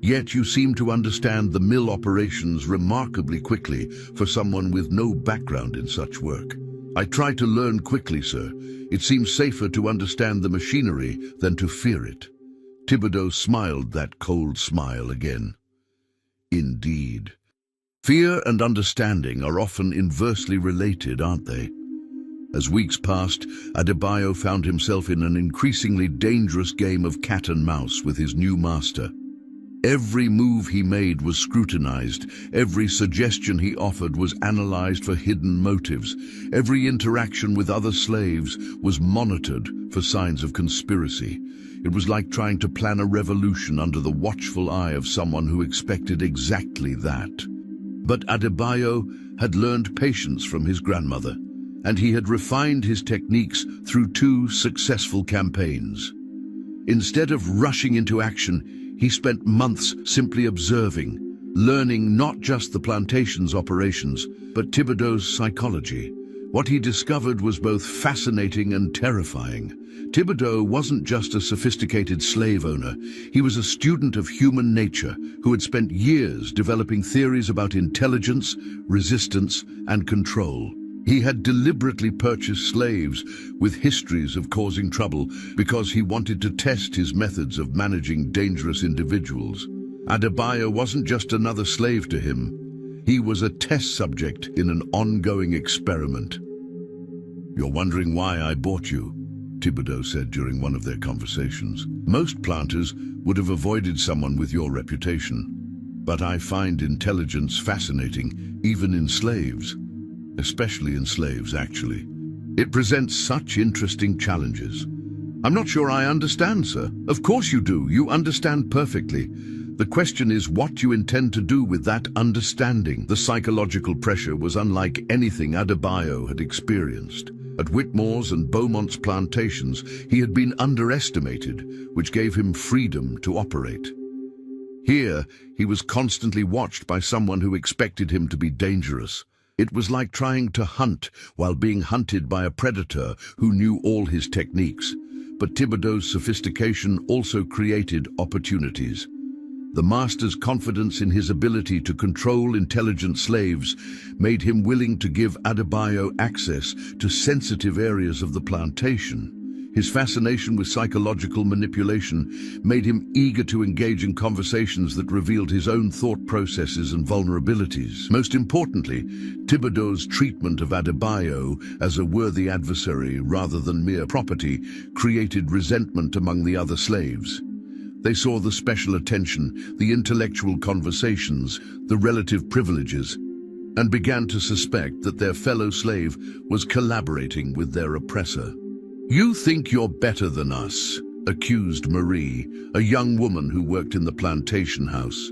Yet you seem to understand the mill operations remarkably quickly for someone with no background in such work. I try to learn quickly, sir. It seems safer to understand the machinery than to fear it. Thibodeau smiled that cold smile again. Indeed. Fear and understanding are often inversely related, aren't they? As weeks passed, Adebayo found himself in an increasingly dangerous game of cat and mouse with his new master. Every move he made was scrutinized. Every suggestion he offered was analyzed for hidden motives. Every interaction with other slaves was monitored for signs of conspiracy. It was like trying to plan a revolution under the watchful eye of someone who expected exactly that. But Adebayo had learned patience from his grandmother, and he had refined his techniques through 2 successful campaigns. Instead of rushing into action, he spent months simply observing, learning not just the plantation's operations, but Thibodeau's psychology. What he discovered was both fascinating and terrifying. Thibodeau wasn't just a sophisticated slave owner. He was a student of human nature who had spent years developing theories about intelligence, resistance, and control. He had deliberately purchased slaves with histories of causing trouble because he wanted to test his methods of managing dangerous individuals. Adebayo wasn't just another slave to him. He was a test subject in an ongoing experiment. "You're wondering why I bought you," Thibodeau said during one of their conversations. "Most planters would have avoided someone with your reputation. But I find intelligence fascinating, even in slaves. Especially in slaves, actually. It presents such interesting challenges." "I'm not sure I understand, sir." "Of course you do. You understand perfectly. The question is what you intend to do with that understanding." The psychological pressure was unlike anything Adebayo had experienced. At Whitmore's and Beaumont's plantations, he had been underestimated, which gave him freedom to operate. Here, he was constantly watched by someone who expected him to be dangerous. It was like trying to hunt while being hunted by a predator who knew all his techniques. But Thibodeau's sophistication also created opportunities. The master's confidence in his ability to control intelligent slaves made him willing to give Adebayo access to sensitive areas of the plantation. His fascination with psychological manipulation made him eager to engage in conversations that revealed his own thought processes and vulnerabilities. Most importantly, Thibodeau's treatment of Adebayo as a worthy adversary rather than mere property created resentment among the other slaves. They saw the special attention, the intellectual conversations, the relative privileges, and began to suspect that their fellow slave was collaborating with their oppressor. "You think you're better than us," accused Marie, a young woman who worked in the plantation house.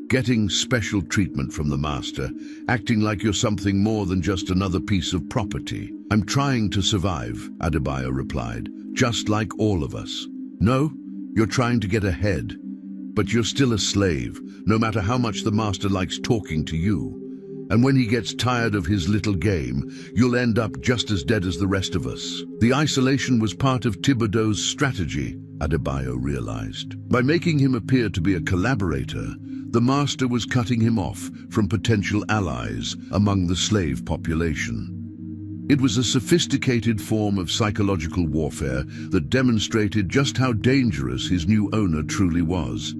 "Getting special treatment from the master, acting like you're something more than just another piece of property." "I'm trying to survive," Adebayo replied, "just like all of us." "No, you're trying to get ahead. But you're still a slave, no matter how much the master likes talking to you. And when he gets tired of his little game, you'll end up just as dead as the rest of us." The isolation was part of Thibodeau's strategy, Adebayo realized. By making him appear to be a collaborator, the master was cutting him off from potential allies among the slave population. It was a sophisticated form of psychological warfare that demonstrated just how dangerous his new owner truly was.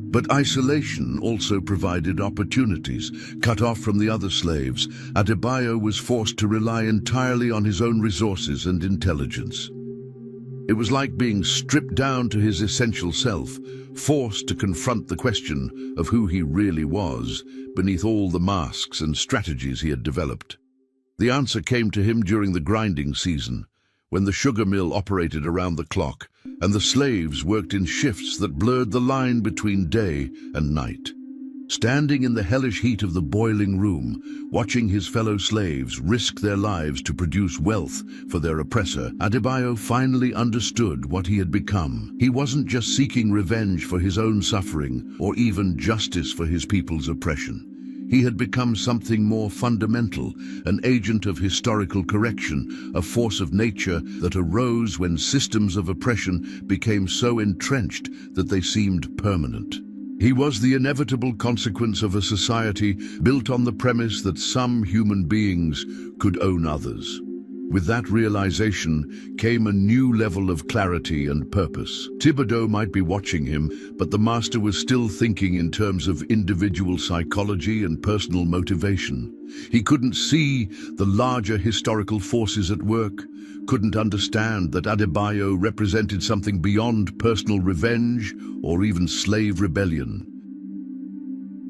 But isolation also provided opportunities. Cut off from the other slaves, Adebayo was forced to rely entirely on his own resources and intelligence. It was like being stripped down to his essential self, forced to confront the question of who he really was beneath all the masks and strategies he had developed. The answer came to him during the grinding season, when the sugar mill operated around the clock and the slaves worked in shifts that blurred the line between day and night. Standing in the hellish heat of the boiling room, watching his fellow slaves risk their lives to produce wealth for their oppressor, Adebayo finally understood what he had become. He wasn't just seeking revenge for his own suffering or even justice for his people's oppression. He had become something more fundamental, an agent of historical correction, a force of nature that arose when systems of oppression became so entrenched that they seemed permanent. He was the inevitable consequence of a society built on the premise that some human beings could own others. With that realization came a new level of clarity and purpose. Thibodeau might be watching him, but the master was still thinking in terms of individual psychology and personal motivation. He couldn't see the larger historical forces at work, couldn't understand that Adebayo represented something beyond personal revenge or even slave rebellion.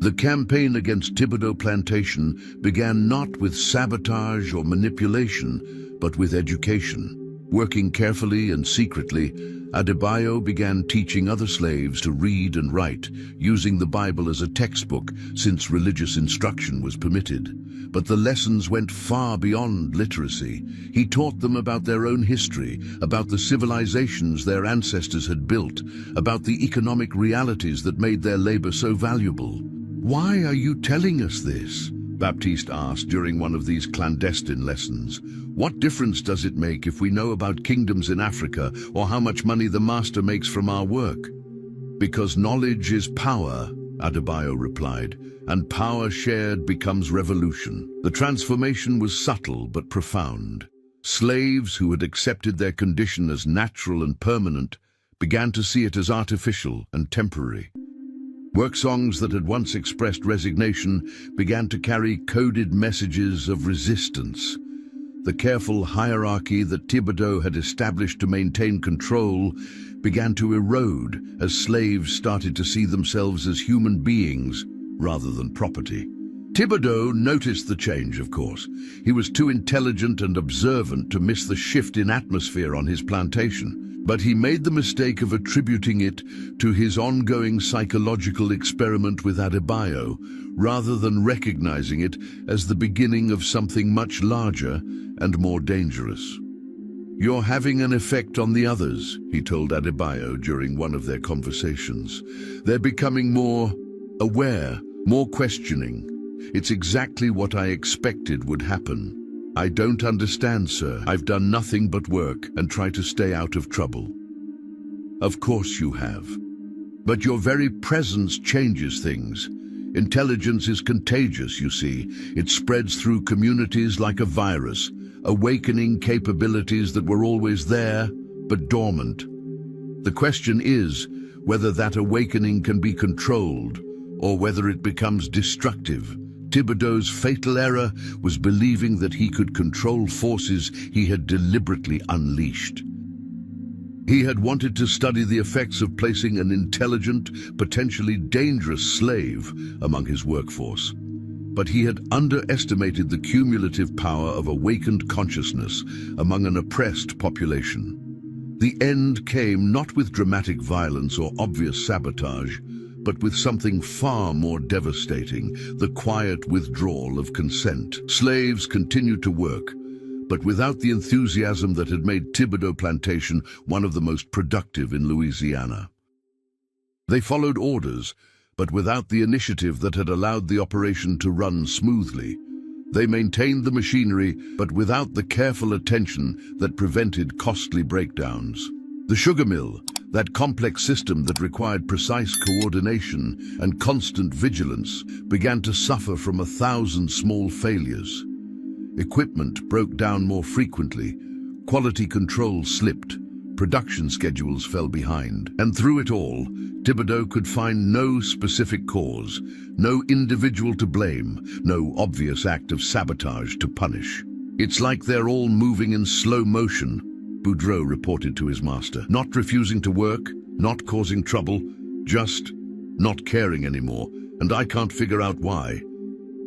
The campaign against Thibodeau Plantation began not with sabotage or manipulation, but with education. Working carefully and secretly, Adebayo began teaching other slaves to read and write, using the Bible as a textbook since religious instruction was permitted. But the lessons went far beyond literacy. He taught them about their own history, about the civilizations their ancestors had built, about the economic realities that made their labor so valuable. "Why are you telling us this?" Baptiste asked during one of these clandestine lessons. "What difference does it make if we know about kingdoms in Africa or how much money the master makes from our work?" "Because knowledge is power," Adebayo replied, "and power shared becomes revolution." The transformation was subtle but profound. Slaves who had accepted their condition as natural and permanent began to see it as artificial and temporary. Work songs that had once expressed resignation began to carry coded messages of resistance. The careful hierarchy that Thibodeau had established to maintain control began to erode as slaves started to see themselves as human beings rather than property. Thibodeau noticed the change, of course. He was too intelligent and observant to miss the shift in atmosphere on his plantation. But he made the mistake of attributing it to his ongoing psychological experiment with Adebayo, rather than recognizing it as the beginning of something much larger and more dangerous. "You're having an effect on the others," he told Adebayo during one of their conversations. "They're becoming more aware, more questioning. It's exactly what I expected would happen." "I don't understand, sir. I've done nothing but work and try to stay out of trouble." "Of course you have. But your very presence changes things. Intelligence is contagious, you see. It spreads through communities like a virus, awakening capabilities that were always there, but dormant. The question is whether that awakening can be controlled or whether it becomes destructive. Thibodeau's fatal error was believing that he could control forces he had deliberately unleashed. He had wanted to study the effects of placing an intelligent, potentially dangerous slave among his workforce. But he had underestimated the cumulative power of awakened consciousness among an oppressed population. The end came not with dramatic violence or obvious sabotage, but with something far more devastating, the quiet withdrawal of consent. Slaves continued to work, but without the enthusiasm that had made Thibodeau Plantation one of the most productive in Louisiana. They followed orders, but without the initiative that had allowed the operation to run smoothly. They maintained the machinery, but without the careful attention that prevented costly breakdowns. The sugar mill, that complex system that required precise coordination and constant vigilance, began to suffer from 1,000 small failures. Equipment broke down more frequently, quality control slipped, production schedules fell behind. And through it all, Thibodeau could find no specific cause, no individual to blame, no obvious act of sabotage to punish. "It's like they're all moving in slow motion," Boudreau reported to his master. "Not refusing to work, not causing trouble, just not caring anymore, and I can't figure out why."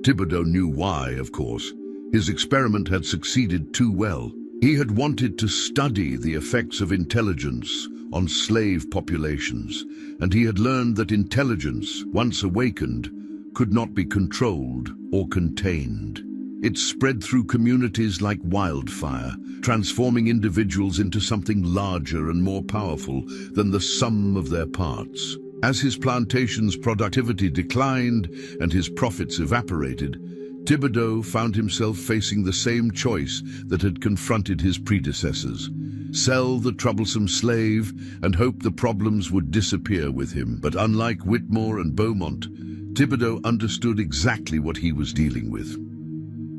Thibodeau knew why, of course. His experiment had succeeded too well. He had wanted to study the effects of intelligence on slave populations, and he had learned that intelligence, once awakened, could not be controlled or contained. It spread through communities like wildfire, transforming individuals into something larger and more powerful than the sum of their parts. As his plantation's productivity declined and his profits evaporated, Thibodeau found himself facing the same choice that had confronted his predecessors: sell the troublesome slave and hope the problems would disappear with him. But unlike Whitmore and Beaumont, Thibodeau understood exactly what he was dealing with.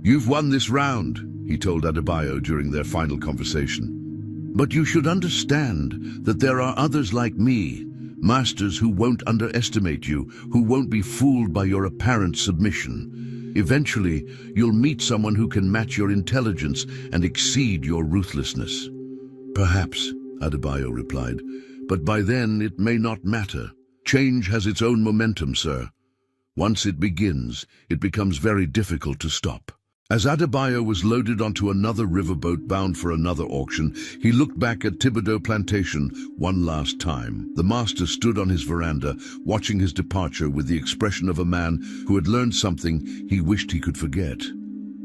"You've won this round," he told Adebayo during their final conversation. "But you should understand that there are others like me, masters who won't underestimate you, who won't be fooled by your apparent submission. Eventually, you'll meet someone who can match your intelligence and exceed your ruthlessness." "Perhaps," Adebayo replied, "but by then it may not matter. Change has its own momentum, sir. Once it begins, it becomes very difficult to stop." As Adebayo was loaded onto another riverboat bound for another auction, he looked back at Thibodeau Plantation one last time. The master stood on his veranda, watching his departure with the expression of a man who had learned something he wished he could forget.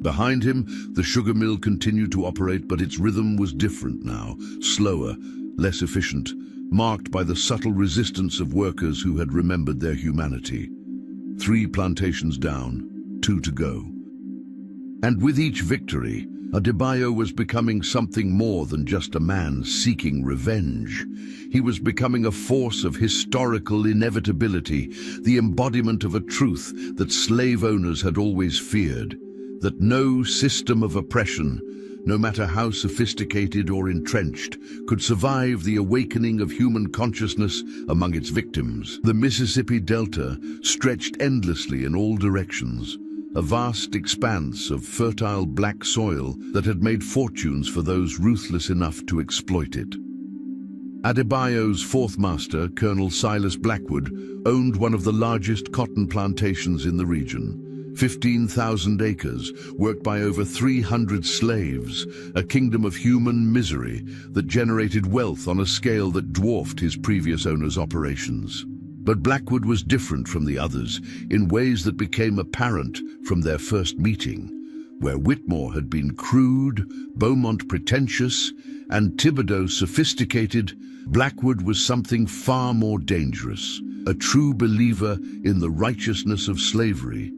Behind him, the sugar mill continued to operate, but its rhythm was different now, slower, less efficient, marked by the subtle resistance of workers who had remembered their humanity. 3 plantations down, 2 to go. And with each victory, Adebayo was becoming something more than just a man seeking revenge. He was becoming a force of historical inevitability, the embodiment of a truth that slave owners had always feared: that no system of oppression, no matter how sophisticated or entrenched, could survive the awakening of human consciousness among its victims. The Mississippi Delta stretched endlessly in all directions, a vast expanse of fertile black soil that had made fortunes for those ruthless enough to exploit it. Adebayo's fourth master, Colonel Silas Blackwood, owned one of the largest cotton plantations in the region. 15,000 acres, worked by over 300 slaves, a kingdom of human misery that generated wealth on a scale that dwarfed his previous owner's operations. But Blackwood was different from the others in ways that became apparent from their first meeting. Where Whitmore had been crude, Beaumont pretentious, and Thibodeau sophisticated, Blackwood was something far more dangerous, a true believer in the righteousness of slavery,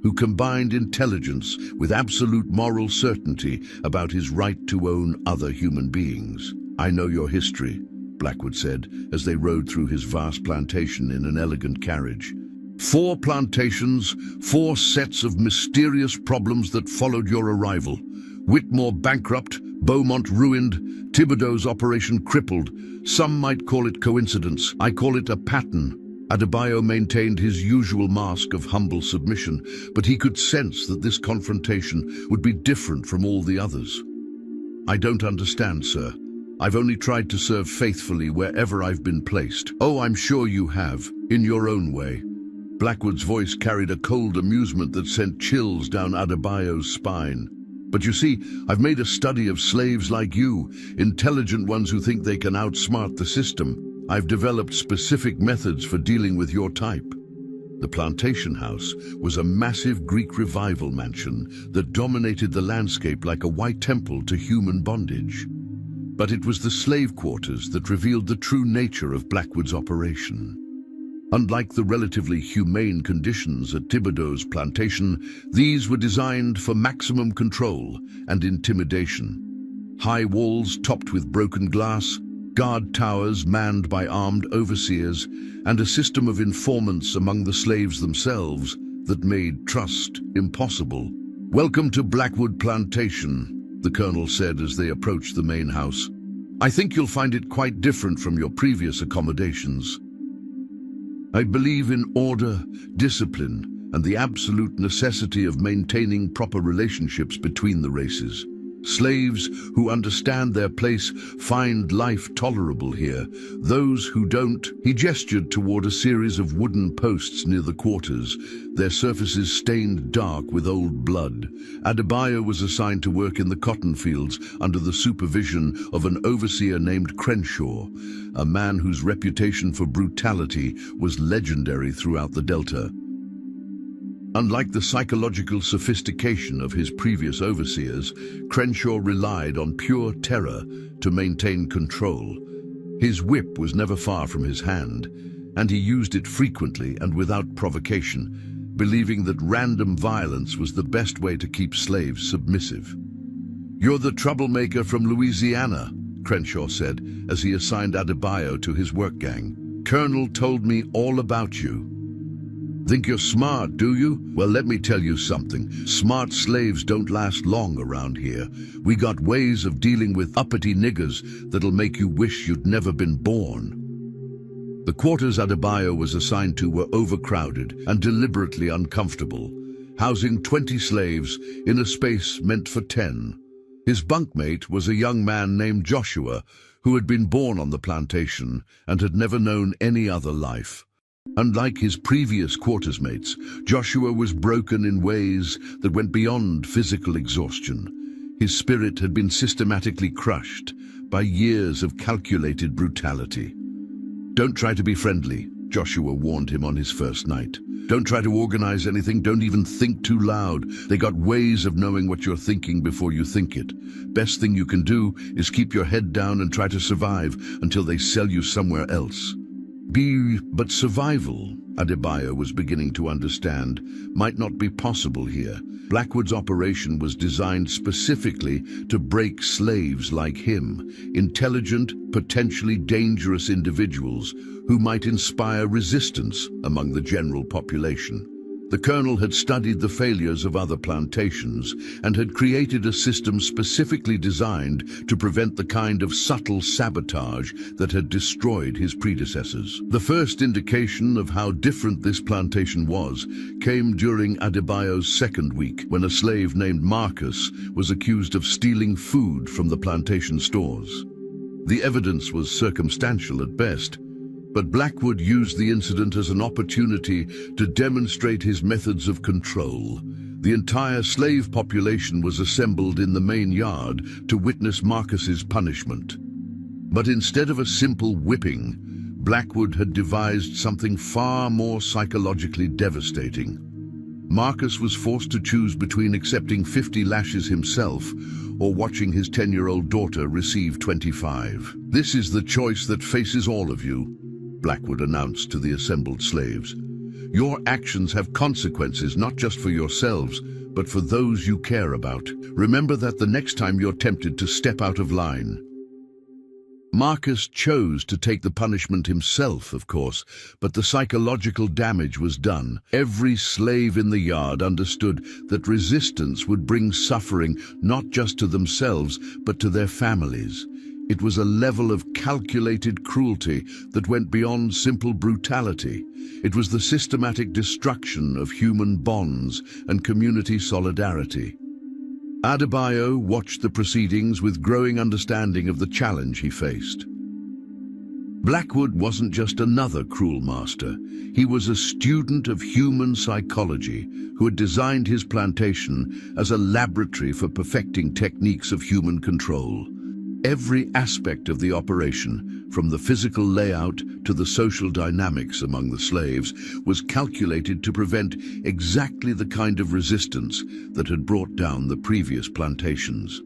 who combined intelligence with absolute moral certainty about his right to own other human beings. "I know your history," Blackwood said, as they rode through his vast plantation in an elegant carriage. 4 plantations, 4 sets of mysterious problems that followed your arrival. Whitmore bankrupt, Beaumont ruined, Thibodeau's operation crippled. Some might call it coincidence. I call it a pattern. Adebayo maintained his usual mask of humble submission, but he could sense that this confrontation would be different from all the others. "I don't understand, sir. I've only tried to serve faithfully wherever I've been placed." "Oh, I'm sure you have, in your own way." Blackwood's voice carried a cold amusement that sent chills down Adebayo's spine. "But you see, I've made a study of slaves like you, intelligent ones who think they can outsmart the system. I've developed specific methods for dealing with your type." The plantation house was a massive Greek revival mansion that dominated the landscape like a white temple to human bondage. But it was the slave quarters that revealed the true nature of Blackwood's operation. Unlike the relatively humane conditions at Thibodeau's plantation, these were designed for maximum control and intimidation. High walls topped with broken glass, guard towers manned by armed overseers, and a system of informants among the slaves themselves that made trust impossible. "Welcome to Blackwood Plantation," the colonel said as they approached the main house. "I think you'll find it quite different from your previous accommodations. I believe in order, discipline, and the absolute necessity of maintaining proper relationships between the races. Slaves who understand their place find life tolerable here. Those who don't..." He gestured toward a series of wooden posts near the quarters, their surfaces stained dark with old blood. Adebayo was assigned to work in the cotton fields under the supervision of an overseer named Crenshaw, a man whose reputation for brutality was legendary throughout the Delta. Unlike the psychological sophistication of his previous overseers, Crenshaw relied on pure terror to maintain control. His whip was never far from his hand, and he used it frequently and without provocation, believing that random violence was the best way to keep slaves submissive. "You're the troublemaker from Louisiana," Crenshaw said as he assigned Adebayo to his work gang. "Colonel told me all about you." "Think you're smart, do you? Well, let me tell you something. Smart slaves don't last long around here. We got ways of dealing with uppity niggers that'll make you wish you'd never been born." The quarters Adebayo was assigned to were overcrowded and deliberately uncomfortable, housing 20 slaves in a space meant for 10. His bunkmate was a young man named Joshua, who had been born on the plantation and had never known any other life. Unlike his previous quarters mates, Joshua was broken in ways that went beyond physical exhaustion. His spirit had been systematically crushed by years of calculated brutality. "Don't try to be friendly," Joshua warned him on his first night. "Don't try to organize anything, don't even think too loud. They got ways of knowing what you're thinking before you think it. Best thing you can do is keep your head down and try to survive until they sell you somewhere else." But survival, Adebayo was beginning to understand, might not be possible here. Blackwood's operation was designed specifically to break slaves like him, intelligent, potentially dangerous individuals who might inspire resistance among the general population. The colonel had studied the failures of other plantations and had created a system specifically designed to prevent the kind of subtle sabotage that had destroyed his predecessors. The first indication of how different this plantation was came during Adebayo's second week, when a slave named Marcus was accused of stealing food from the plantation stores. The evidence was circumstantial at best, but Blackwood used the incident as an opportunity to demonstrate his methods of control. The entire slave population was assembled in the main yard to witness Marcus's punishment. But instead of a simple whipping, Blackwood had devised something far more psychologically devastating. Marcus was forced to choose between accepting 50 lashes himself or watching his 10-year-old daughter receive 25. "This is the choice that faces all of you," Blackwood announced to the assembled slaves. "Your actions have consequences not just for yourselves, but for those you care about. Remember that the next time you're tempted to step out of line." Marcus chose to take the punishment himself, of course, but the psychological damage was done. Every slave in the yard understood that resistance would bring suffering not just to themselves, but to their families. It was a level of calculated cruelty that went beyond simple brutality. It was the systematic destruction of human bonds and community solidarity. Adebayo watched the proceedings with growing understanding of the challenge he faced. Blackwood wasn't just another cruel master. He was a student of human psychology who had designed his plantation as a laboratory for perfecting techniques of human control. Every aspect of the operation, from the physical layout to the social dynamics among the slaves, was calculated to prevent exactly the kind of resistance that had brought down the previous plantations.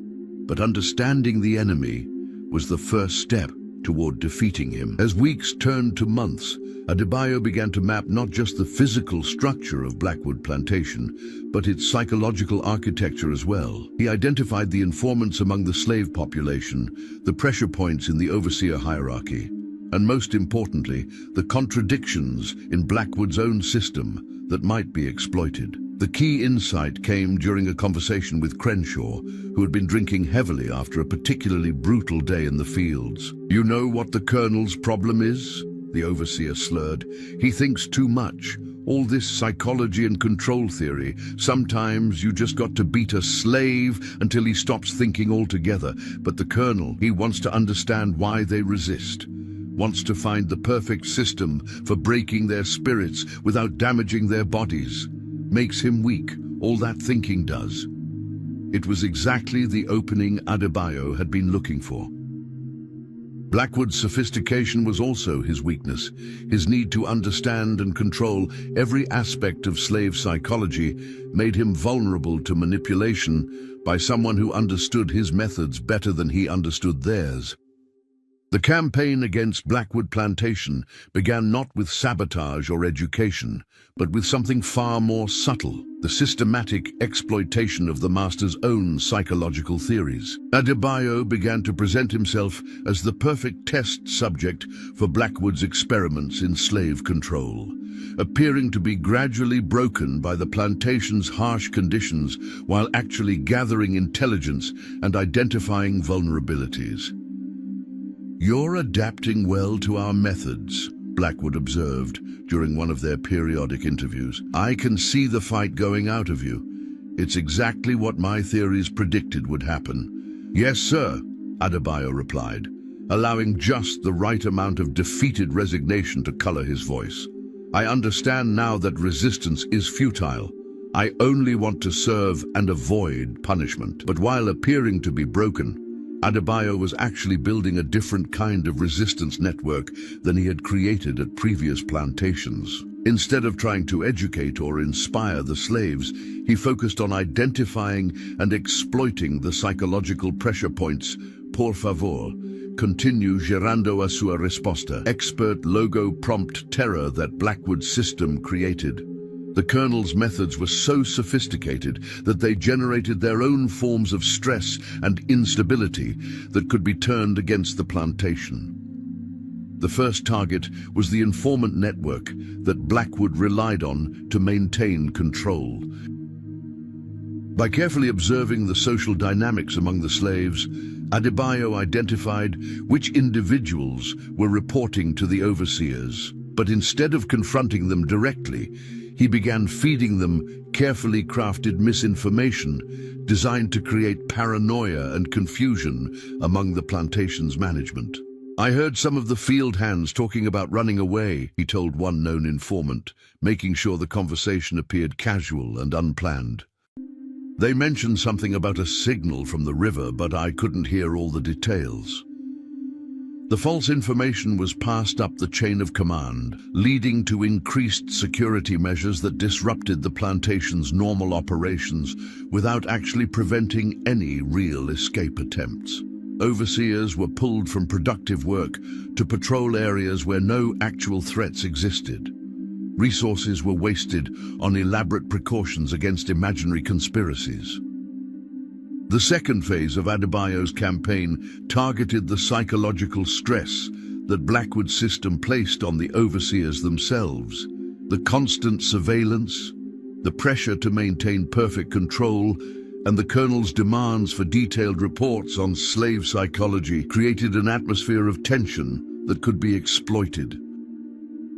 But understanding the enemy was the first step toward defeating him. As weeks turned to months, Adebayo began to map not just the physical structure of Blackwood Plantation, but its psychological architecture as well. He identified the informants among the slave population, the pressure points in the overseer hierarchy, and most importantly, the contradictions in Blackwood's own system that might be exploited. The key insight came during a conversation with Crenshaw, who had been drinking heavily after a particularly brutal day in the fields. "You know what the colonel's problem is?" the overseer slurred. "He thinks too much. All this psychology and control theory, sometimes you just got to beat a slave until he stops thinking altogether. But the colonel, he wants to understand why they resist. Wants to find the perfect system for breaking their spirits without damaging their bodies. Makes him weak, all that thinking does." It was exactly the opening Adebayo had been looking for. Blackwood's sophistication was also his weakness. His need to understand and control every aspect of slave psychology made him vulnerable to manipulation by someone who understood his methods better than he understood theirs. The campaign against Blackwood Plantation began not with sabotage or education, but with something far more subtle: the systematic exploitation of the master's own psychological theories. Adebayo began to present himself as the perfect test subject for Blackwood's experiments in slave control, appearing to be gradually broken by the plantation's harsh conditions while actually gathering intelligence and identifying vulnerabilities. "You're adapting well to our methods," Blackwood observed during one of their periodic interviews. "I can see the fight going out of you. It's exactly what my theories predicted would happen." "Yes, sir," Adebayo replied, allowing just the right amount of defeated resignation to color his voice. "I understand now that resistance is futile. I only want to serve and avoid punishment." But while appearing to be broken, Adebayo was actually building a different kind of resistance network than he had created at previous plantations. Instead of trying to educate or inspire the slaves, he focused on identifying and exploiting the psychological pressure points. "Por favor, continue gerando a sua resposta," expert logo prompt terror that Blackwood's system created. The colonel's methods were so sophisticated that they generated their own forms of stress and instability that could be turned against the plantation. The first target was the informant network that Blackwood relied on to maintain control. By carefully observing the social dynamics among the slaves, Adebayo identified which individuals were reporting to the overseers. But instead of confronting them directly, he began feeding them carefully crafted misinformation designed to create paranoia and confusion among the plantation's management. "I heard some of the field hands talking about running away," he told one known informant, making sure the conversation appeared casual and unplanned. "They mentioned something about a signal from the river, but I couldn't hear all the details." The false information was passed up the chain of command, leading to increased security measures that disrupted the plantation's normal operations without actually preventing any real escape attempts. Overseers were pulled from productive work to patrol areas where no actual threats existed. Resources were wasted on elaborate precautions against imaginary conspiracies. The second phase of Adebayo's campaign targeted the psychological stress that Blackwood's system placed on the overseers themselves. The constant surveillance, the pressure to maintain perfect control, and the colonel's demands for detailed reports on slave psychology created an atmosphere of tension that could be exploited.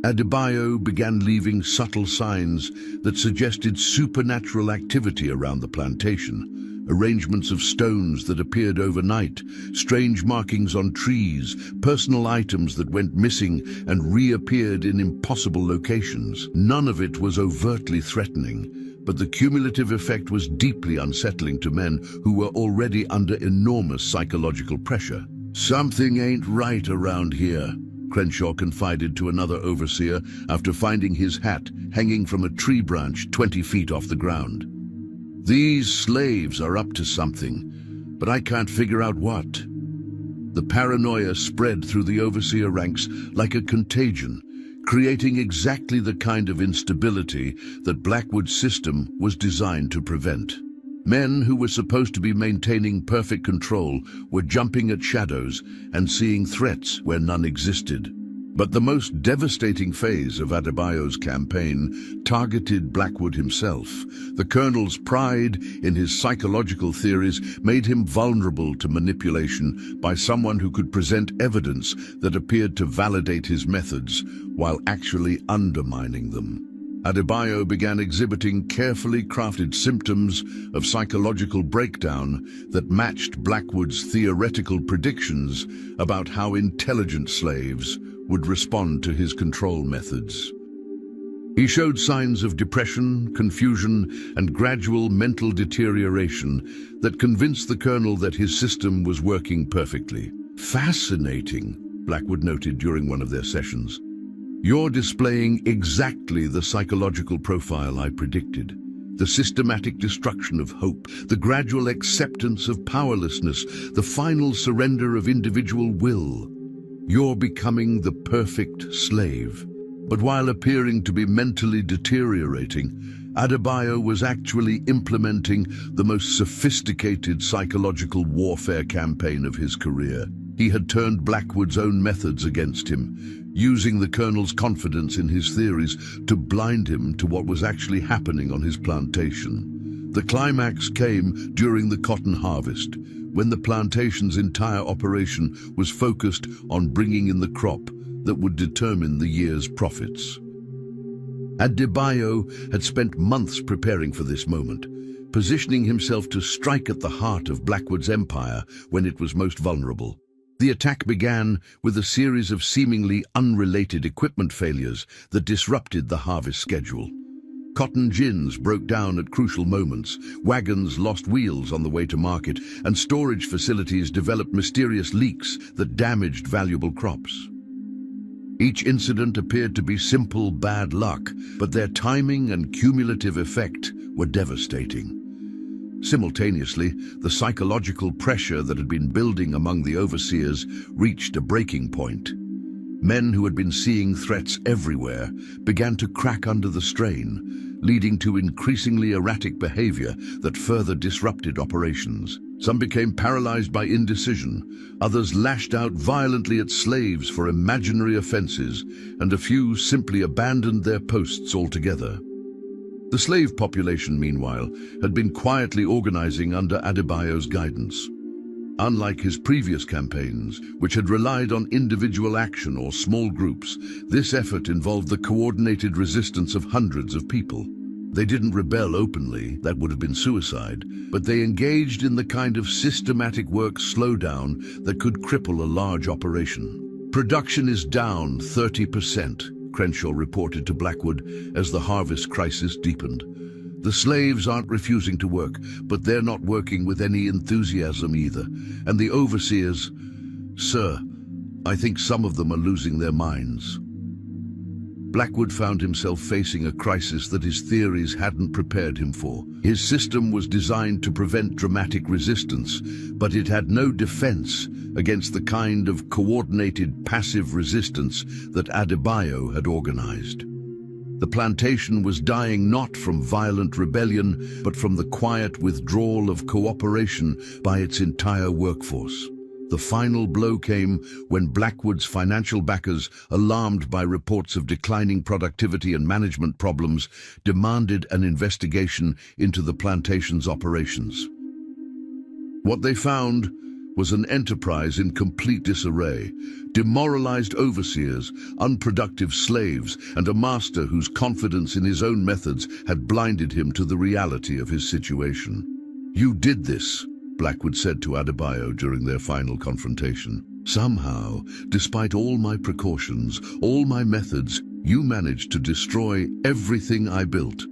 Adebayo began leaving subtle signs that suggested supernatural activity around the plantation. Arrangements of stones that appeared overnight, strange markings on trees, personal items that went missing and reappeared in impossible locations. None of it was overtly threatening, but the cumulative effect was deeply unsettling to men who were already under enormous psychological pressure. "Something ain't right around here," Crenshaw confided to another overseer after finding his hat hanging from a tree branch 20 feet off the ground. "These slaves are up to something, but I can't figure out what." The paranoia spread through the overseer ranks like a contagion, creating exactly the kind of instability that Blackwood's system was designed to prevent. Men who were supposed to be maintaining perfect control were jumping at shadows and seeing threats where none existed. But the most devastating phase of Adebayo's campaign targeted Blackwood himself. The colonel's pride in his psychological theories made him vulnerable to manipulation by someone who could present evidence that appeared to validate his methods while actually undermining them. Adebayo began exhibiting carefully crafted symptoms of psychological breakdown that matched Blackwood's theoretical predictions about how intelligent slaves would respond to his control methods. He showed signs of depression, confusion, and gradual mental deterioration that convinced the colonel that his system was working perfectly. "Fascinating," Blackwood noted during one of their sessions. "You're displaying exactly the psychological profile I predicted. The systematic destruction of hope, the gradual acceptance of powerlessness, the final surrender of individual will. You're becoming the perfect slave." But while appearing to be mentally deteriorating, Adebayo was actually implementing the most sophisticated psychological warfare campaign of his career. He had turned Blackwood's own methods against him, using the colonel's confidence in his theories to blind him to what was actually happening on his plantation. The climax came during the cotton harvest, when the plantation's entire operation was focused on bringing in the crop that would determine the year's profits. Adebayo had spent months preparing for this moment, positioning himself to strike at the heart of Blackwood's empire when it was most vulnerable. The attack began with a series of seemingly unrelated equipment failures that disrupted the harvest schedule. Cotton gins broke down at crucial moments, wagons lost wheels on the way to market, and storage facilities developed mysterious leaks that damaged valuable crops. Each incident appeared to be simple bad luck, but their timing and cumulative effect were devastating. Simultaneously, the psychological pressure that had been building among the overseers reached a breaking point. Men who had been seeing threats everywhere began to crack under the strain, leading to increasingly erratic behavior that further disrupted operations. Some became paralyzed by indecision, others lashed out violently at slaves for imaginary offenses, and a few simply abandoned their posts altogether. The slave population, meanwhile, had been quietly organizing under Adebayo's guidance. Unlike his previous campaigns, which had relied on individual action or small groups, this effort involved the coordinated resistance of hundreds of people. They didn't rebel openly, that would have been suicide, but they engaged in the kind of systematic work slowdown that could cripple a large operation. "Production is down 30%, Crenshaw reported to Blackwood as the harvest crisis deepened. "The slaves aren't refusing to work, but they're not working with any enthusiasm either. And the overseers, sir, I think some of them are losing their minds." Blackwood found himself facing a crisis that his theories hadn't prepared him for. His system was designed to prevent dramatic resistance, but it had no defense against the kind of coordinated passive resistance that Adebayo had organized. The plantation was dying not from violent rebellion, but from the quiet withdrawal of cooperation by its entire workforce. The final blow came when Blackwood's financial backers, alarmed by reports of declining productivity and management problems, demanded an investigation into the plantation's operations. What they found was an enterprise in complete disarray, demoralized overseers, unproductive slaves, and a master whose confidence in his own methods had blinded him to the reality of his situation. "You did this," Blackwood said to Adebayo during their final confrontation. "Somehow, despite all my precautions, all my methods, you managed to destroy everything I built."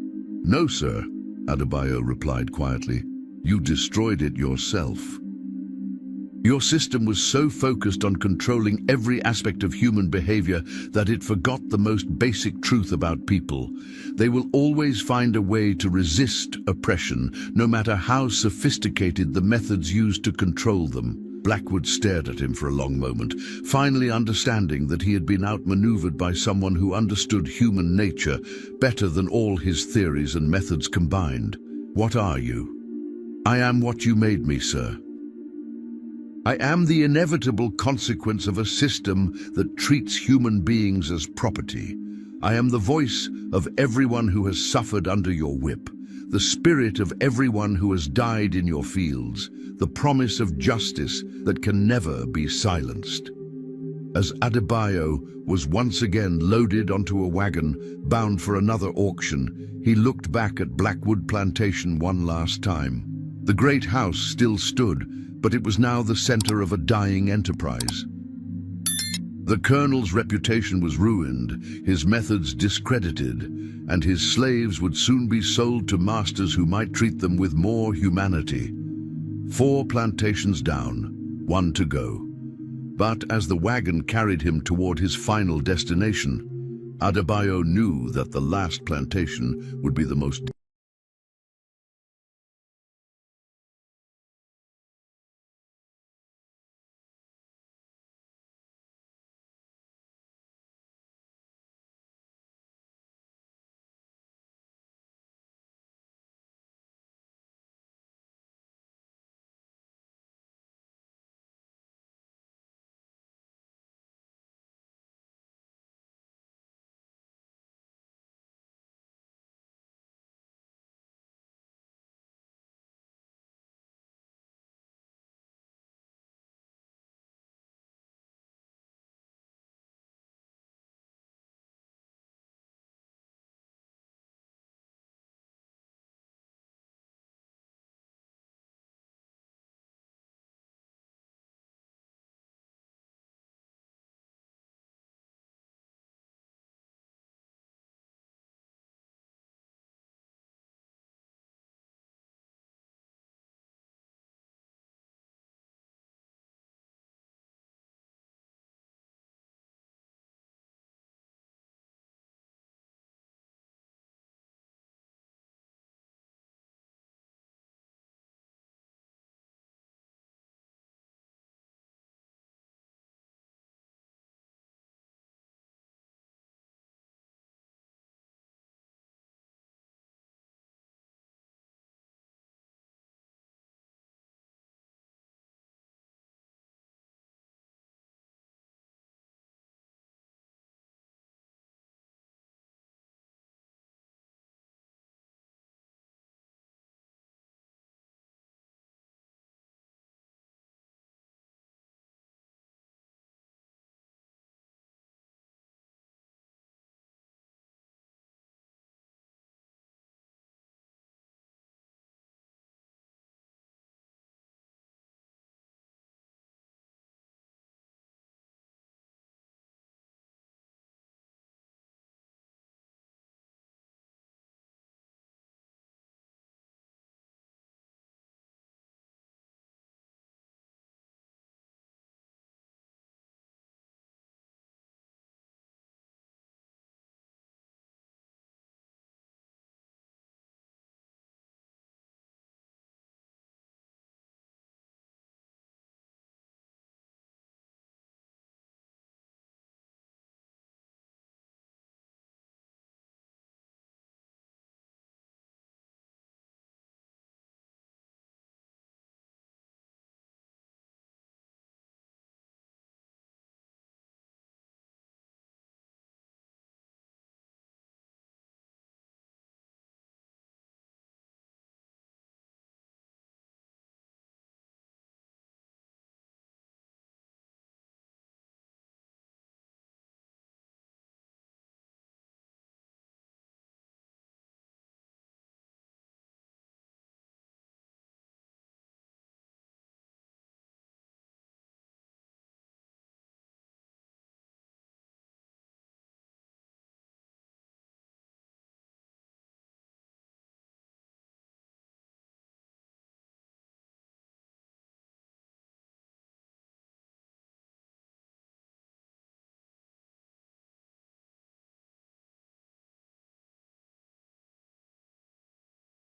"No, sir," Adebayo replied quietly. "You destroyed it yourself. Your system was so focused on controlling every aspect of human behavior that it forgot the most basic truth about people. They will always find a way to resist oppression, no matter how sophisticated the methods used to control them." Blackwood stared at him for a long moment, finally understanding that he had been outmaneuvered by someone who understood human nature better than all his theories and methods combined. "What are you?" "I am what you made me, sir. I am the inevitable consequence of a system that treats human beings as property. I am the voice of everyone who has suffered under your whip, the spirit of everyone who has died in your fields, the promise of justice that can never be silenced." As Adebayo was once again loaded onto a wagon bound for another auction, he looked back at Blackwood Plantation one last time. The great house still stood, but it was now the center of a dying enterprise. The colonel's reputation was ruined, his methods discredited, and his slaves would soon be sold to masters who might treat them with more humanity. 4 plantations down, 1 to go. But as the wagon carried him toward his final destination, Adebayo knew that the last plantation would be the most